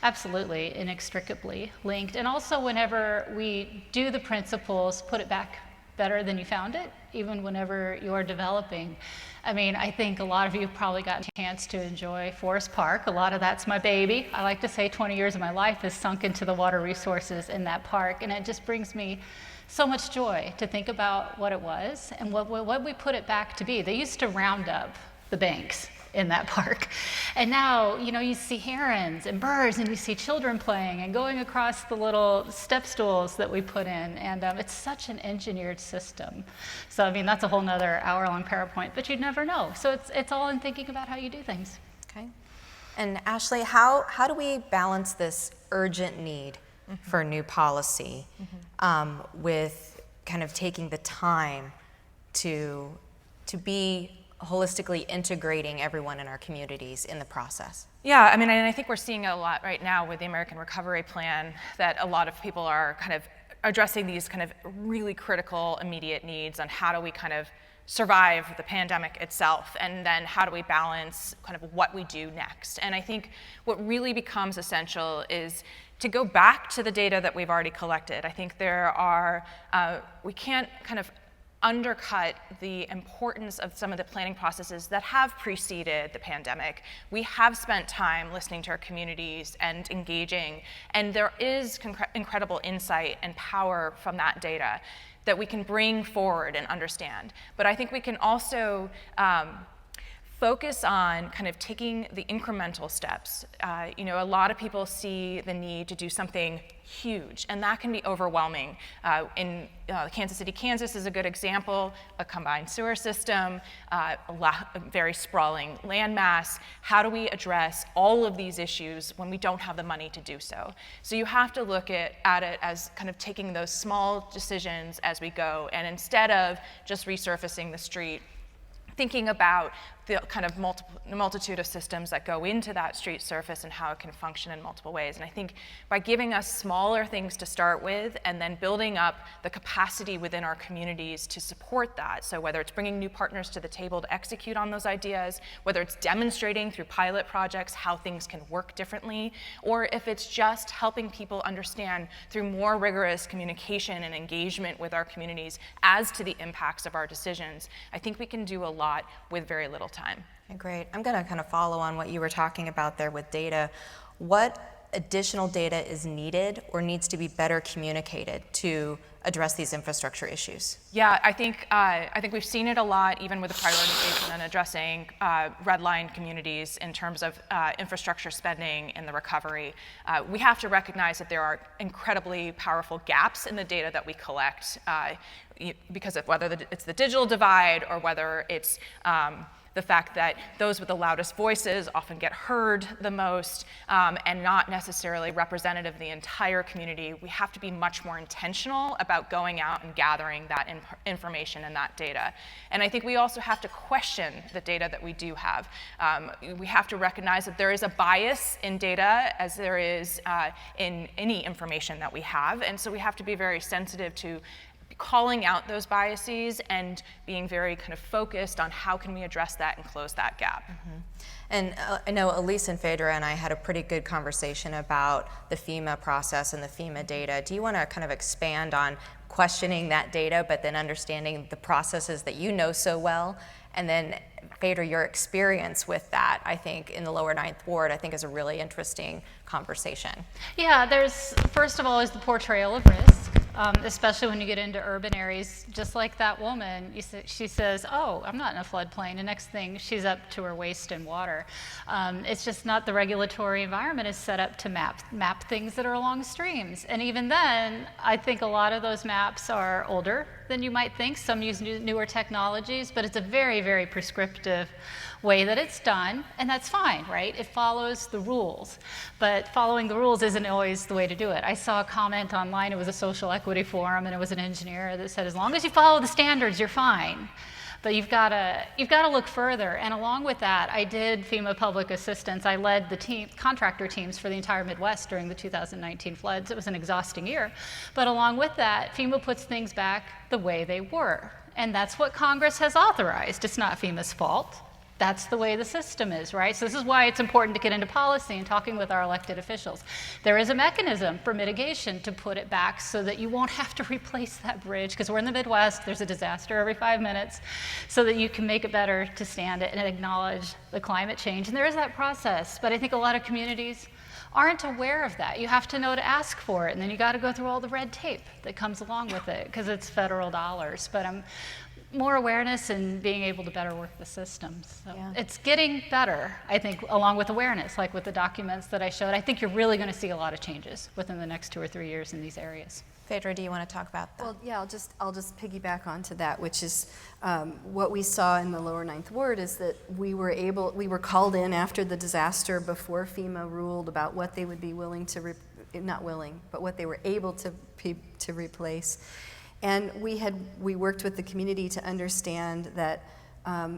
absolutely inextricably linked. And also whenever we do the principles, put it back better than you found it, even whenever you're developing. I mean, I think a lot of you have probably gotten a chance to enjoy Forest Park. A lot of that's my baby. I like to say 20 years of my life is sunk into the water resources in that park, and it just brings me so much joy to think about what it was and what we put it back to be. They used to round up the banks in that park. And now, you know, you see herons and birds, and you see children playing and going across the little step stools that we put in. And it's such an engineered system. So, I mean, that's a whole nother hour-long PowerPoint, but you'd never know. So it's all in thinking about how you do things. Okay. And Ashley, how do we balance this urgent need for new policy with kind of taking the time to be holistically integrating everyone in our communities in the process? Yeah, I mean, and I think we're seeing a lot right now with the American Recovery Plan that a lot of people are kind of addressing these kind of really critical immediate needs on how do we kind of survive the pandemic itself, and then how do we balance kind of what we do next. And I think what really becomes essential is to go back to the data that we've already collected. I think there are, we can't kind of undercut the importance of some of the planning processes that have preceded the pandemic. We have spent time listening to our communities and engaging, and there is incredible insight and power from that data that we can bring forward and understand. But I think we can also focus on kind of taking the incremental steps. You know, a lot of people see the need to do something huge, and that can be overwhelming. In Kansas City, Kansas is a good example, a combined sewer system, a very sprawling landmass. How do we address all of these issues when we don't have the money to do so? So you have to look at it as kind of taking those small decisions as we go, and instead of just resurfacing the street, thinking about the kind of multitude of systems that go into that street surface and how it can function in multiple ways. And I think by giving us smaller things to start with and then building up the capacity within our communities to support that, so whether it's bringing new partners to the table to execute on those ideas, whether it's demonstrating through pilot projects how things can work differently, or if it's just helping people understand through more rigorous communication and engagement with our communities as to the impacts of our decisions, I think we can do a lot with very little time. Great. I'm going to kind of follow on what you were talking about there with data. What additional data is needed or needs to be better communicated to address these infrastructure issues? Yeah, I think we've seen it a lot, even with the prioritization and addressing red line communities in terms of infrastructure spending in the recovery. We have to recognize that there are incredibly powerful gaps in the data that we collect because of whether it's the digital divide or whether it's the fact that those with the loudest voices often get heard the most and not necessarily representative of the entire community. We have to be much more intentional about going out and gathering that information and that data. And I think we also have to question the data that we do have. We have to recognize that there is a bias in data as there is in any information that we have. And so we have to be very sensitive to calling out those biases and being very kind of focused on how can we address that and close that gap. And I know Elise and Phaedra and I had a pretty good conversation about the FEMA process and the FEMA data. Do you want to kind of expand on questioning that data, but then understanding the processes that you know so well? And then Phaedra, your experience with that, I think, in the lower Ninth Ward, I think is a really interesting conversation. Yeah, there's, first of all, is the portrayal of risk. Especially when you get into urban areas, just like that woman, she says, oh, I'm not in a floodplain, and next thing, she's up to her waist in water. It's just not the regulatory environment is set up to map things that are along streams. And even then, I think a lot of those maps are older than you might think. Some use newer technologies, but it's a very, very prescriptive way that it's done, and that's fine, right? It follows the rules, but following the rules isn't always the way to do it. I saw a comment online, it was a social equity forum, and it was an engineer that said, as long as you follow the standards, you're fine. But you've got to look further, and along with that, I did FEMA public assistance. I led the contractor teams for the entire Midwest during the 2019 floods. It was an exhausting year, but along with that, FEMA puts things back the way they were, and that's what Congress has authorized. It's not FEMA's fault. That's the way the system is, right? So this is why it's important to get into policy and talking with our elected officials. There is a mechanism for mitigation to put it back so that you won't have to replace that bridge, because we're in the Midwest, there's a disaster every 5 minutes, so that you can make it better to stand it and acknowledge the climate change. And there is that process, but I think a lot of communities aren't aware of that. You have to know to ask for it, and then you got to go through all the red tape that comes along with it, because it's federal dollars. But more awareness and being able to better work the systems. So Yeah. it's getting better, I think, along with awareness, like with the documents that I showed. I think you're really going to see a lot of changes within the next 2 or 3 years in these areas. Phaedra, do you want to talk about that? Well, yeah, I'll just piggyback onto that, which is what we saw in the lower Ninth Ward is that we were called in after the disaster before FEMA ruled about what they would be willing to, not willing, but what they were able to replace. And we worked with the community to understand that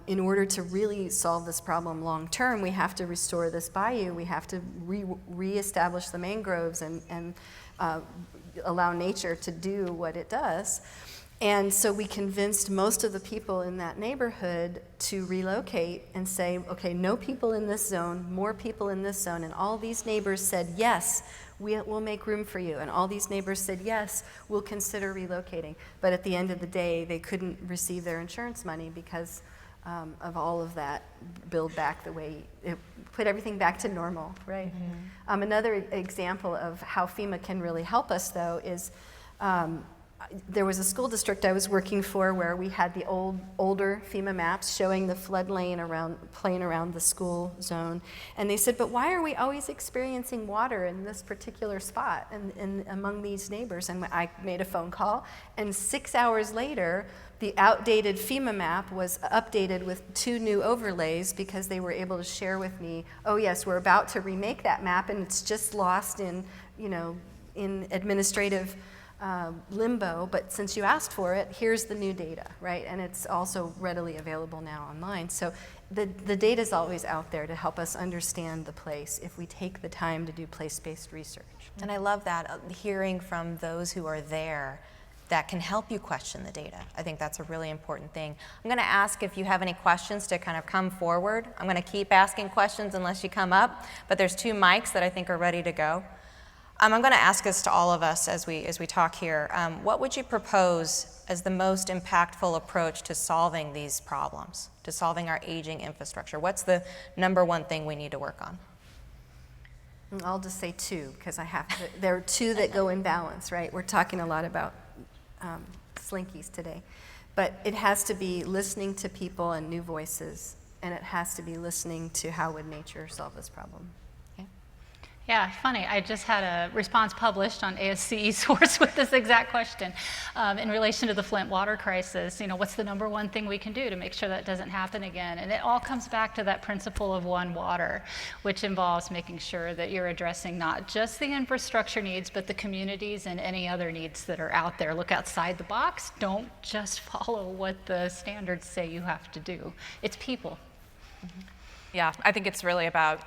in order to really solve this problem long term, we have to restore this bayou, we have to reestablish the mangroves and allow nature to do what it does. And so we convinced most of the people in that neighborhood to relocate and say, okay, no people in this zone, more people in this zone. And all these neighbors said, yes, we'll make room for you. And all these neighbors said, yes, we'll consider relocating. But at the end of the day, they couldn't receive their insurance money because of all of that build back the way, it put everything back to normal, right? Mm-hmm. Another example of how FEMA can really help us, though, is there was a school district I was working for where we had the older FEMA maps showing the flood plain around the school zone. And they said, but why are we always experiencing water in this particular spot and among these neighbors? And I made a phone call, and 6 hours later, the outdated FEMA map was updated with 2 new overlays because they were able to share with me, oh yes, we're about to remake that map and it's just lost in administrative limbo, but since you asked for it, here's the new data, right? And it's also readily available now online. So the data is always out there to help us understand the place if we take the time to do place-based research. And I love that, hearing from those who are there that can help you question the data. I think that's a really important thing. I'm going to ask if you have any questions to kind of come forward. I'm going to keep asking questions unless you come up, but there's 2 mics that I think are ready to go. I'm going to ask this to all of us as we talk here. What would you propose as the most impactful approach to solving these problems, to solving our aging infrastructure? What's the number one thing we need to work on? I'll just say 2 because there are 2 that go in balance, right? We're talking a lot about slinkies today, but it has to be listening to people and new voices, and it has to be listening to how would nature solve this problem. Yeah, funny. I just had a response published on ASCE Source with this exact question in relation to the Flint water crisis. What's the number one thing we can do to make sure that doesn't happen again? And it all comes back to that principle of one water, which involves making sure that you're addressing not just the infrastructure needs, but the communities and any other needs that are out there. Look outside the box. Don't just follow what the standards say you have to do. It's people. Mm-hmm. Yeah, I think it's really about,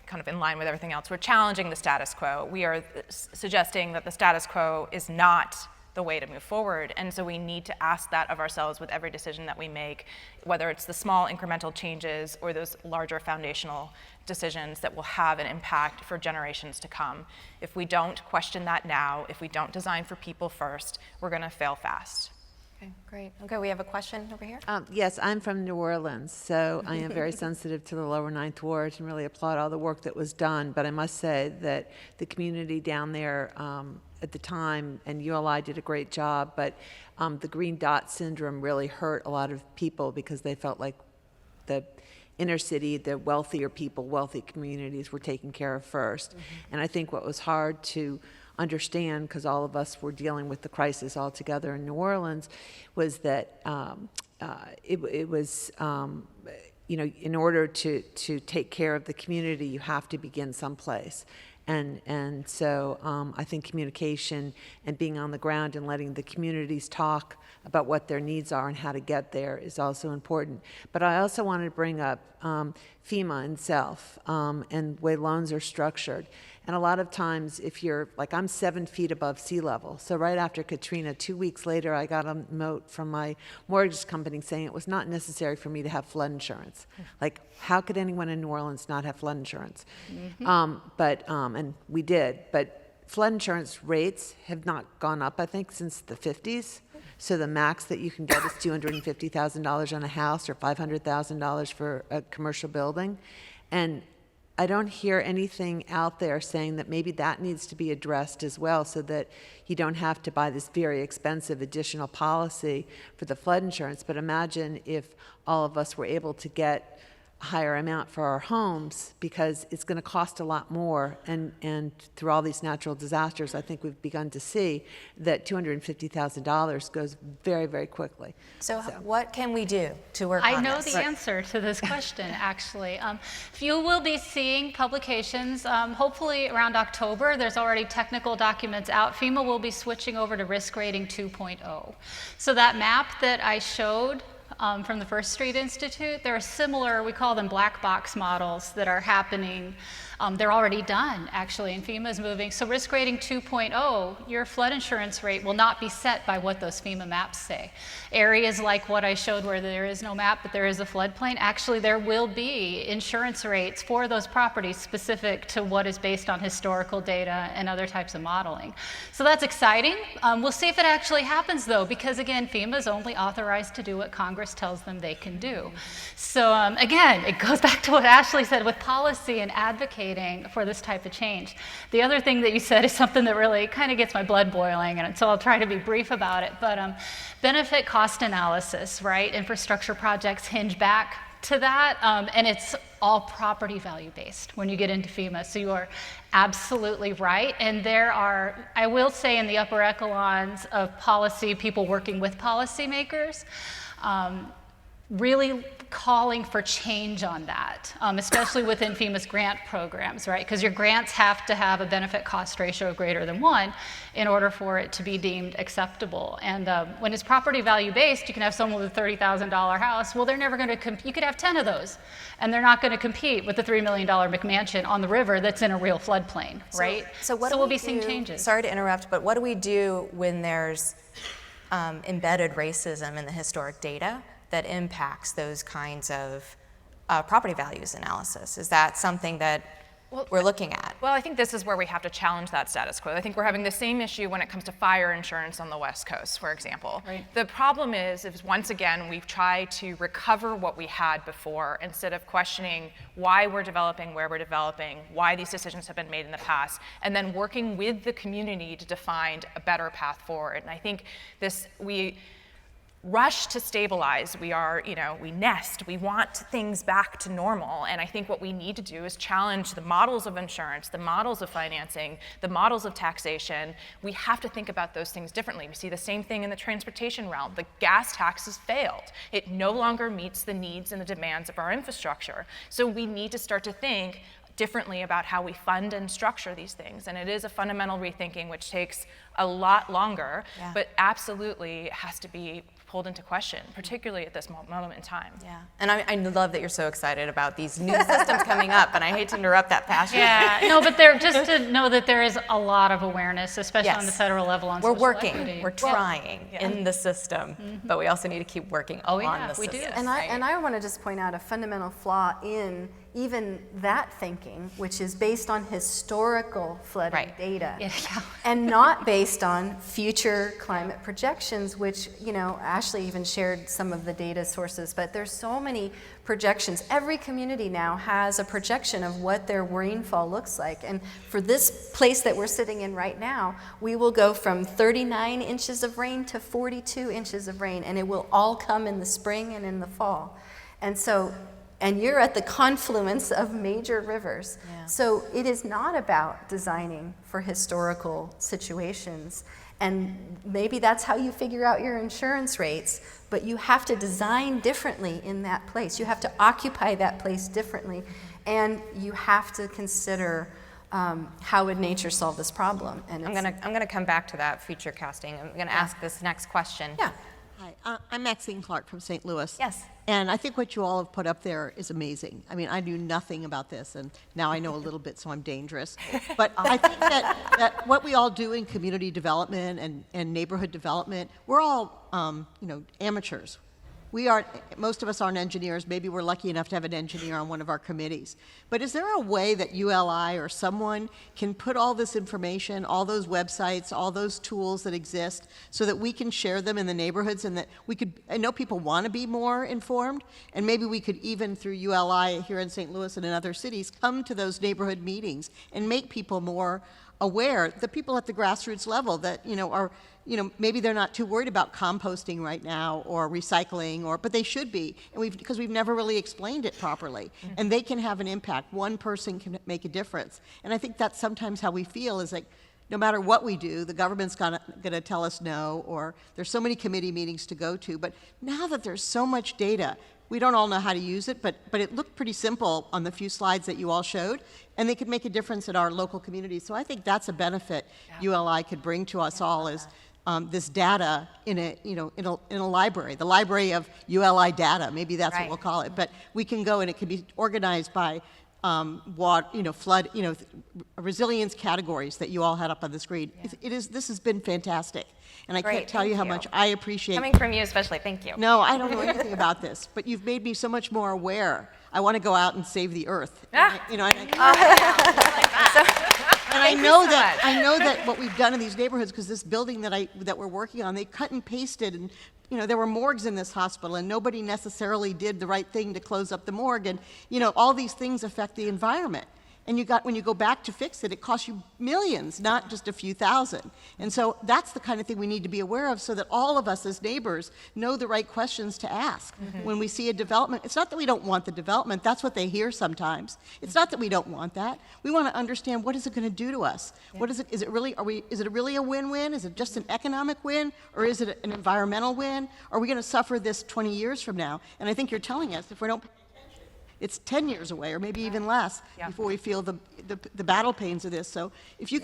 kind of in line with everything else, we're challenging the status quo. We are suggesting that the status quo is not the way to move forward, and so we need to ask that of ourselves with every decision that we make, whether it's the small incremental changes or those larger foundational decisions that will have an impact for generations to come. If we don't question that now, if we don't design for people first, we're going to fail fast. Okay, great. Okay, we have a question over here. Yes, I'm from New Orleans, so I am very sensitive to the lower Ninth Ward and really applaud all the work that was done. But I must say that the community down there at the time, and ULI did a great job, but the green dot syndrome really hurt a lot of people because they felt like the inner city, the wealthier people, wealthy communities were taken care of first. And I think what was hard to understand, because all of us were dealing with the crisis all together in New Orleans, was that it was, in order to take care of the community, you have to begin someplace. And so I think communication and being on the ground and letting the communities talk about what their needs are and how to get there is also important. But I also wanted to bring up FEMA itself and the way loans are structured. And a lot of times, if you're, like, I'm 7 feet above sea level. So right after Katrina, 2 weeks later, I got a note from my mortgage company saying it was not necessary for me to have flood insurance. Like, how could anyone in New Orleans not have flood insurance? And we did. But flood insurance rates have not gone up, I think, since the 50s. So the max that you can get is $250,000 on a house or $500,000 for a commercial building. And I don't hear anything out there saying that maybe that needs to be addressed as well, so that you don't have to buy this very expensive additional policy for the flood insurance. But imagine if all of us were able to get a higher amount for our homes, because it's going to cost a lot more. And through all these natural disasters, I think we've begun to see that $250,000 goes very, very quickly. So what can we do to work on I know this? the answer to this question, actually. You will be seeing publications, hopefully around October. There's already technical documents out. FEMA will be switching over to risk rating 2.0. So that map that I showed from the First Street Institute, there are similar, we call them black box models that are happening. They're already done, actually, and FEMA is moving. So risk rating 2.0, your flood insurance rate will not be set by what those FEMA maps say. Areas like what I showed where there is no map, but there is a floodplain, actually there will be insurance rates for those properties specific to what is based on historical data and other types of modeling. So that's exciting. We'll see if it actually happens, though, because again, FEMA is only authorized to do what Congress tells them they can do. So again, it goes back to what Ashley said with policy and advocating for this type of change. The other thing that you said is something that really kind of gets my blood boiling, and so I'll try to be brief about it. But benefit cost analysis, right? Infrastructure projects hinge back to that, and it's all property value based when you get into FEMA. So you are absolutely right. And there are, I will say, in the upper echelons of policy, people working with policymakers, really calling for change on that, especially within FEMA's grant programs, right? Because your grants have to have a benefit cost ratio greater than 1 in order for it to be deemed acceptable. And when it's property value based, you can have someone with a $30,000 house. Well, they're never going to compete. You could have 10 of those, and they're not going to compete with the $3 million McMansion on the river that's in a real floodplain, right? So we'll be seeing changes. Sorry to interrupt, but what do we do when there's embedded racism in the historic data that impacts those kinds of property values analysis? Is that something that we're looking at? Well, I think this is where we have to challenge that status quo. I think we're having the same issue when it comes to fire insurance on the West Coast, for example. Right. The problem is once again, we've tried to recover what we had before instead of questioning why we're developing, where we're developing, why these decisions have been made in the past, and then working with the community to define a better path forward. And I think we rush to stabilize. We nest. We want things back to normal. And I think what we need to do is challenge the models of insurance, the models of financing, the models of taxation. We have to think about those things differently. We see the same thing in the transportation realm. The gas tax has failed. It no longer meets the needs and the demands of our infrastructure. So we need to start to think differently about how we fund and structure these things. And it is a fundamental rethinking, which takes a lot longer, but absolutely has to be pulled into question, particularly at this moment in time. Yeah, and I love that you're so excited about these new systems coming up, and I hate to interrupt that passion. Yeah, no, but just to know that there is a lot of awareness, especially on the federal level on social equity. We're trying in the system, but we also need to keep working on the system. We do. And I want to just point out a fundamental flaw in even that thinking, which is based on historical flooding data, and not based on future climate projections, which, Ashley even shared some of the data sources, but there's so many projections. Every community now has a projection of what their rainfall looks like. And for this place that we're sitting in right now, we will go from 39 inches of rain to 42 inches of rain, and it will all come in the spring and in the fall. And you're at the confluence of major rivers. Yeah. So it is not about designing for historical situations. And maybe that's how you figure out your insurance rates, but you have to design differently in that place. You have to occupy that place differently. And you have to consider how would nature solve this problem. And I'm gonna come back to that future casting. I'm gonna ask this next question. Yeah. Hi, I'm Maxine Clark from St. Louis. Yes. And I think what you all have put up there is amazing. I mean, I knew nothing about this, and now I know a little bit, so I'm dangerous. But I think that what we all do in community development and neighborhood development, we're all, amateurs. most of us aren't engineers. Maybe we're lucky enough to have an engineer on one of our committees. But is there a way that ULI or someone can put all this information, all those websites, all those tools that exist, so that we can share them in the neighborhoods, and that we could, I know people want to be more informed, and maybe we could even through ULI here in St. Louis and in other cities come to those neighborhood meetings and make people more aware, the people at the grassroots level that, are, maybe they're not too worried about composting right now or recycling, but they should be, and because we've never really explained it properly. And they can have an impact. One person can make a difference. And I think that's sometimes how we feel, is like, no matter what we do, the government's going to tell us no, or there's so many committee meetings to go to. But now that there's so much data, we don't all know how to use it, but it looked pretty simple on the few slides that you all showed, and they could make a difference in our local communities. So I think that's a benefit ULI could bring to us all, is this data in a library, the library of ULI data. Maybe that's what we'll call it. But we can go, and it can be organized by flood, resilience categories that you all had up on the screen. This has been fantastic. And I can't tell you how much I appreciate. Coming from you especially, thank you. No, I don't know anything about this, but you've made me so much more aware. I want to go out and save the earth. And I know that what we've done in these neighborhoods, because this building that we're working on, they cut and pasted, and there were morgues in this hospital, and nobody necessarily did the right thing to close up the morgue, and all these things affect the environment. And when you go back to fix it, it costs you millions, not just a few thousand. And so that's the kind of thing we need to be aware of, so that all of us as neighbors know the right questions to ask when we see a development. It's not that we don't want the development. That's what they hear sometimes. It's not that we don't want that. We want to understand, what is it going to do to us? What is it? Is it really a win-win? Is it just an economic win, or is it an environmental win? Are we going to suffer this 20 years from now? And I think you're telling us, if we don't, it's 10 years away, or maybe even less, before we feel the battle pains of this. So if we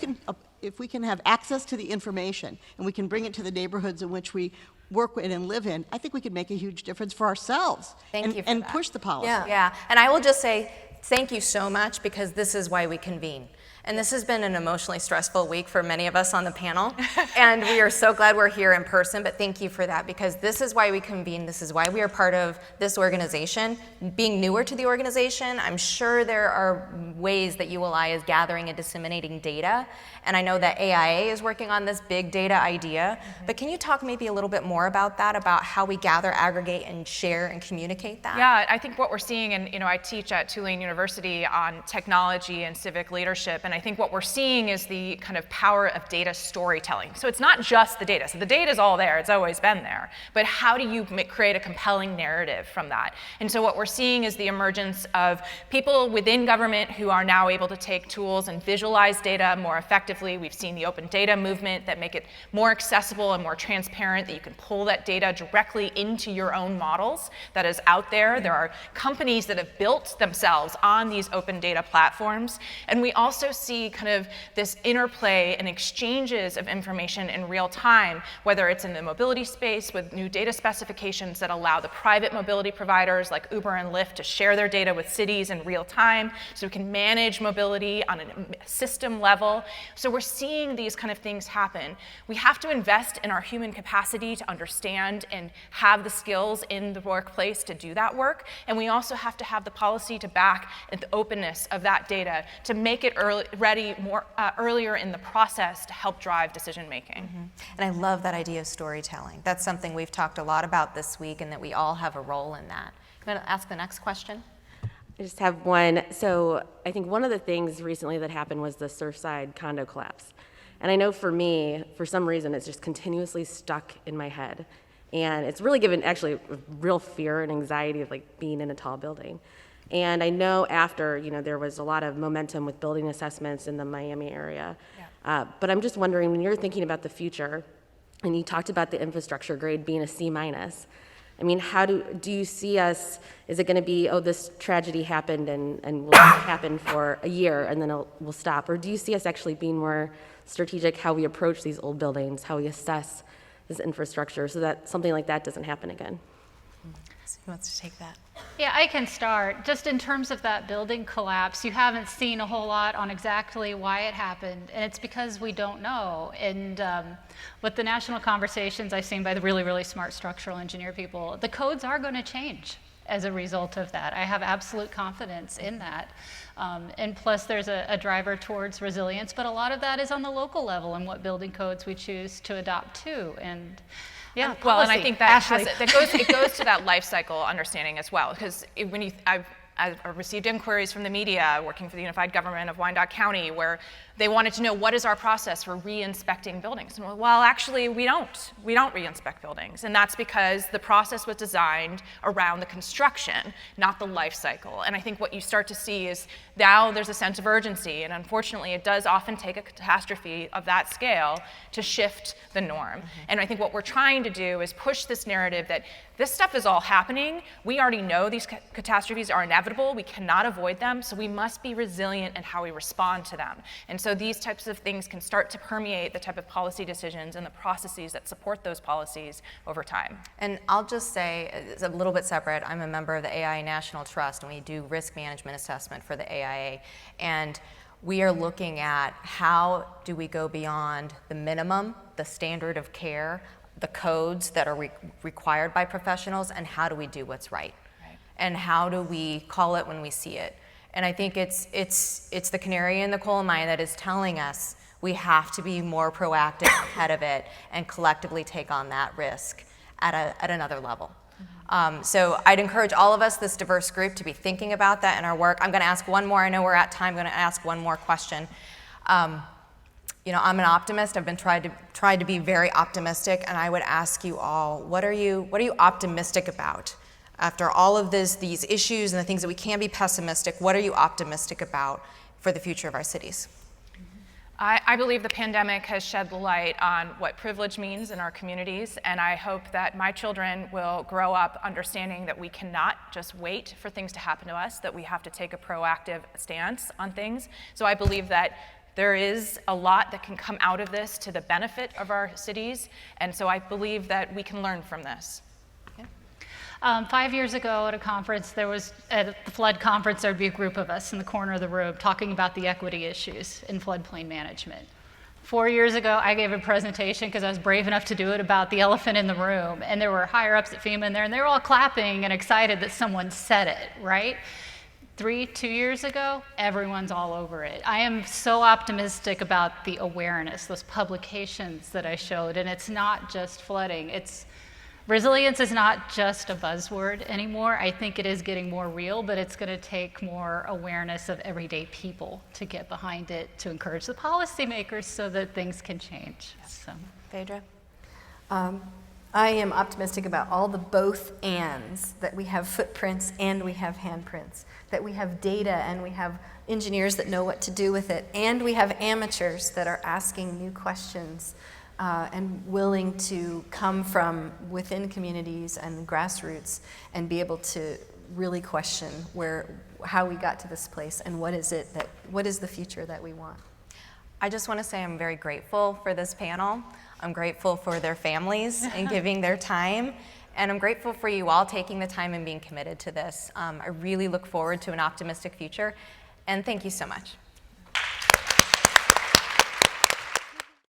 can have access to the information, and we can bring it to the neighborhoods in which we work in and live in, I think we could make a huge difference for ourselves. Thank you for and that. push the policy. Yeah, and I will just say thank you so much, because this is why we convene. And this has been an emotionally stressful week for many of us on the panel, and we are so glad we're here in person, but thank you for that, because this is why we convene. This is why we are part of this organization. Being newer to the organization, I'm sure there are ways that ULI is gathering and disseminating data, and I know that AIA is working on this big data idea, but can you talk maybe a little bit more about that, about how we gather, aggregate, and share and communicate that? Yeah, I think what we're seeing, and I teach at Tulane University on technology and civic leadership, and I think what we're seeing is the kind of power of data storytelling. So it's not just the data. So the data is all there. It's always been there. But how do you create a compelling narrative from that? And so what we're seeing is the emergence of people within government who are now able to take tools and visualize data more effectively. We've seen the open data movement that make it more accessible and more transparent, that you can pull that data directly into your own models that is out there. There are companies that have built themselves on these open data platforms. And we also see kind of this interplay and exchanges of information in real time, whether it's in the mobility space with new data specifications that allow the private mobility providers like Uber and Lyft to share their data with cities in real time, so we can manage mobility on a system level. So we're seeing these kind of things happen. We have to invest in our human capacity to understand and have the skills in the workplace to do that work, and we also have to have the policy to back the openness of that data to make it ready more earlier in the process to help drive decision making. And I love that idea of storytelling. That's something we've talked a lot about this week, and that we all have a role in that. You want to ask the next question? I just have one. So I think one of the things recently that happened was the Surfside condo collapse. And I know for me, for some reason, it's just continuously stuck in my head. And it's really given actually real fear and anxiety of like being in a tall building. And I know after, there was a lot of momentum with building assessments in the Miami area. But I'm just wondering, when you're thinking about the future, and you talked about the infrastructure grade being a C-, I mean, how do you see us, is it going to be, this tragedy happened and will happen for a year and then we'll stop? Or do you see us actually being more strategic how we approach these old buildings, how we assess this infrastructure so that something like that doesn't happen again? Who wants to take that? Yeah, I can start. Just in terms of that building collapse, you haven't seen a whole lot on exactly why it happened, and it's because we don't know. And with the national conversations I've seen by the really, really smart structural engineer people, the codes are going to change as a result of that. I have absolute confidence in that. And plus, there's a driver towards resilience, but a lot of that is on the local level and what building codes we choose to adopt too. And yeah, well, and I policy. think that Ashley. it goes to that life cycle understanding as well, because when I've received inquiries from the media working for the unified government of Wyandotte County where they wanted to know what is our process for re-inspecting buildings. And well, actually, we don't re-inspect buildings, and that's because the process was designed around the construction, not the life cycle. And I think what you start to see is now there's a sense of urgency, and unfortunately, it does often take a catastrophe of that scale to shift the norm. And I think what we're trying to do is push this narrative that this stuff is all happening. We already know these catastrophes are inevitable. We cannot avoid them, so we must be resilient in how we respond to them. And so these types of things can start to permeate the type of policy decisions and the processes that support those policies over time. And I'll just say, it's a little bit separate, I'm a member of the AIA National Trust, and we do risk management assessment for the AIA. And we are looking at how do we go beyond the minimum, the standard of care, the codes that are required by professionals, and how do we do what's right? And how do we call it when we see it? And I think it's the canary in the coal mine that is telling us we have to be more proactive ahead of it and collectively take on that risk at another level. So I'd encourage all of us, this diverse group, to be thinking about that in our work. I'm going to ask one more. I know we're at time. I'm going to ask one more question. You know, I'm an optimist. I've been tried to be very optimistic, and I would ask you all, what are you optimistic about? After all of these issues and the things that we can be pessimistic, what are you optimistic about for the future of our cities? I believe the pandemic has shed the light on what privilege means in our communities, and I hope that my children will grow up understanding that we cannot just wait for things to happen to us, that we have to take a proactive stance on things. So I believe that there is a lot that can come out of this to the benefit of our cities, and so I believe that we can learn from this. 5 years ago at a conference, at the flood conference, there'd be a group of us in the corner of the room talking about the equity issues in floodplain management. 4 years ago, I gave a presentation, because I was brave enough to do it, about the elephant in the room, and there were higher ups at FEMA in there, and they were all clapping and excited that someone said it, right? 2 years ago, everyone's all over it. I am so optimistic about the awareness, those publications that I showed, and it's not just flooding. Resilience is not just a buzzword anymore. I think it is getting more real, but it's going to take more awareness of everyday people to get behind it, to encourage the policymakers so that things can change. So, Phaedra? I am optimistic about all the both ands, that we have footprints and we have handprints, that we have data and we have engineers that know what to do with it, and we have amateurs that are asking new questions and willing to come from within communities and grassroots and be able to really question how we got to this place and what is the future that we want. I just want to say I'm very grateful for this panel. I'm grateful for their families and giving their time. And I'm grateful for you all taking the time and being committed to this. I really look forward to an optimistic future. And thank you so much.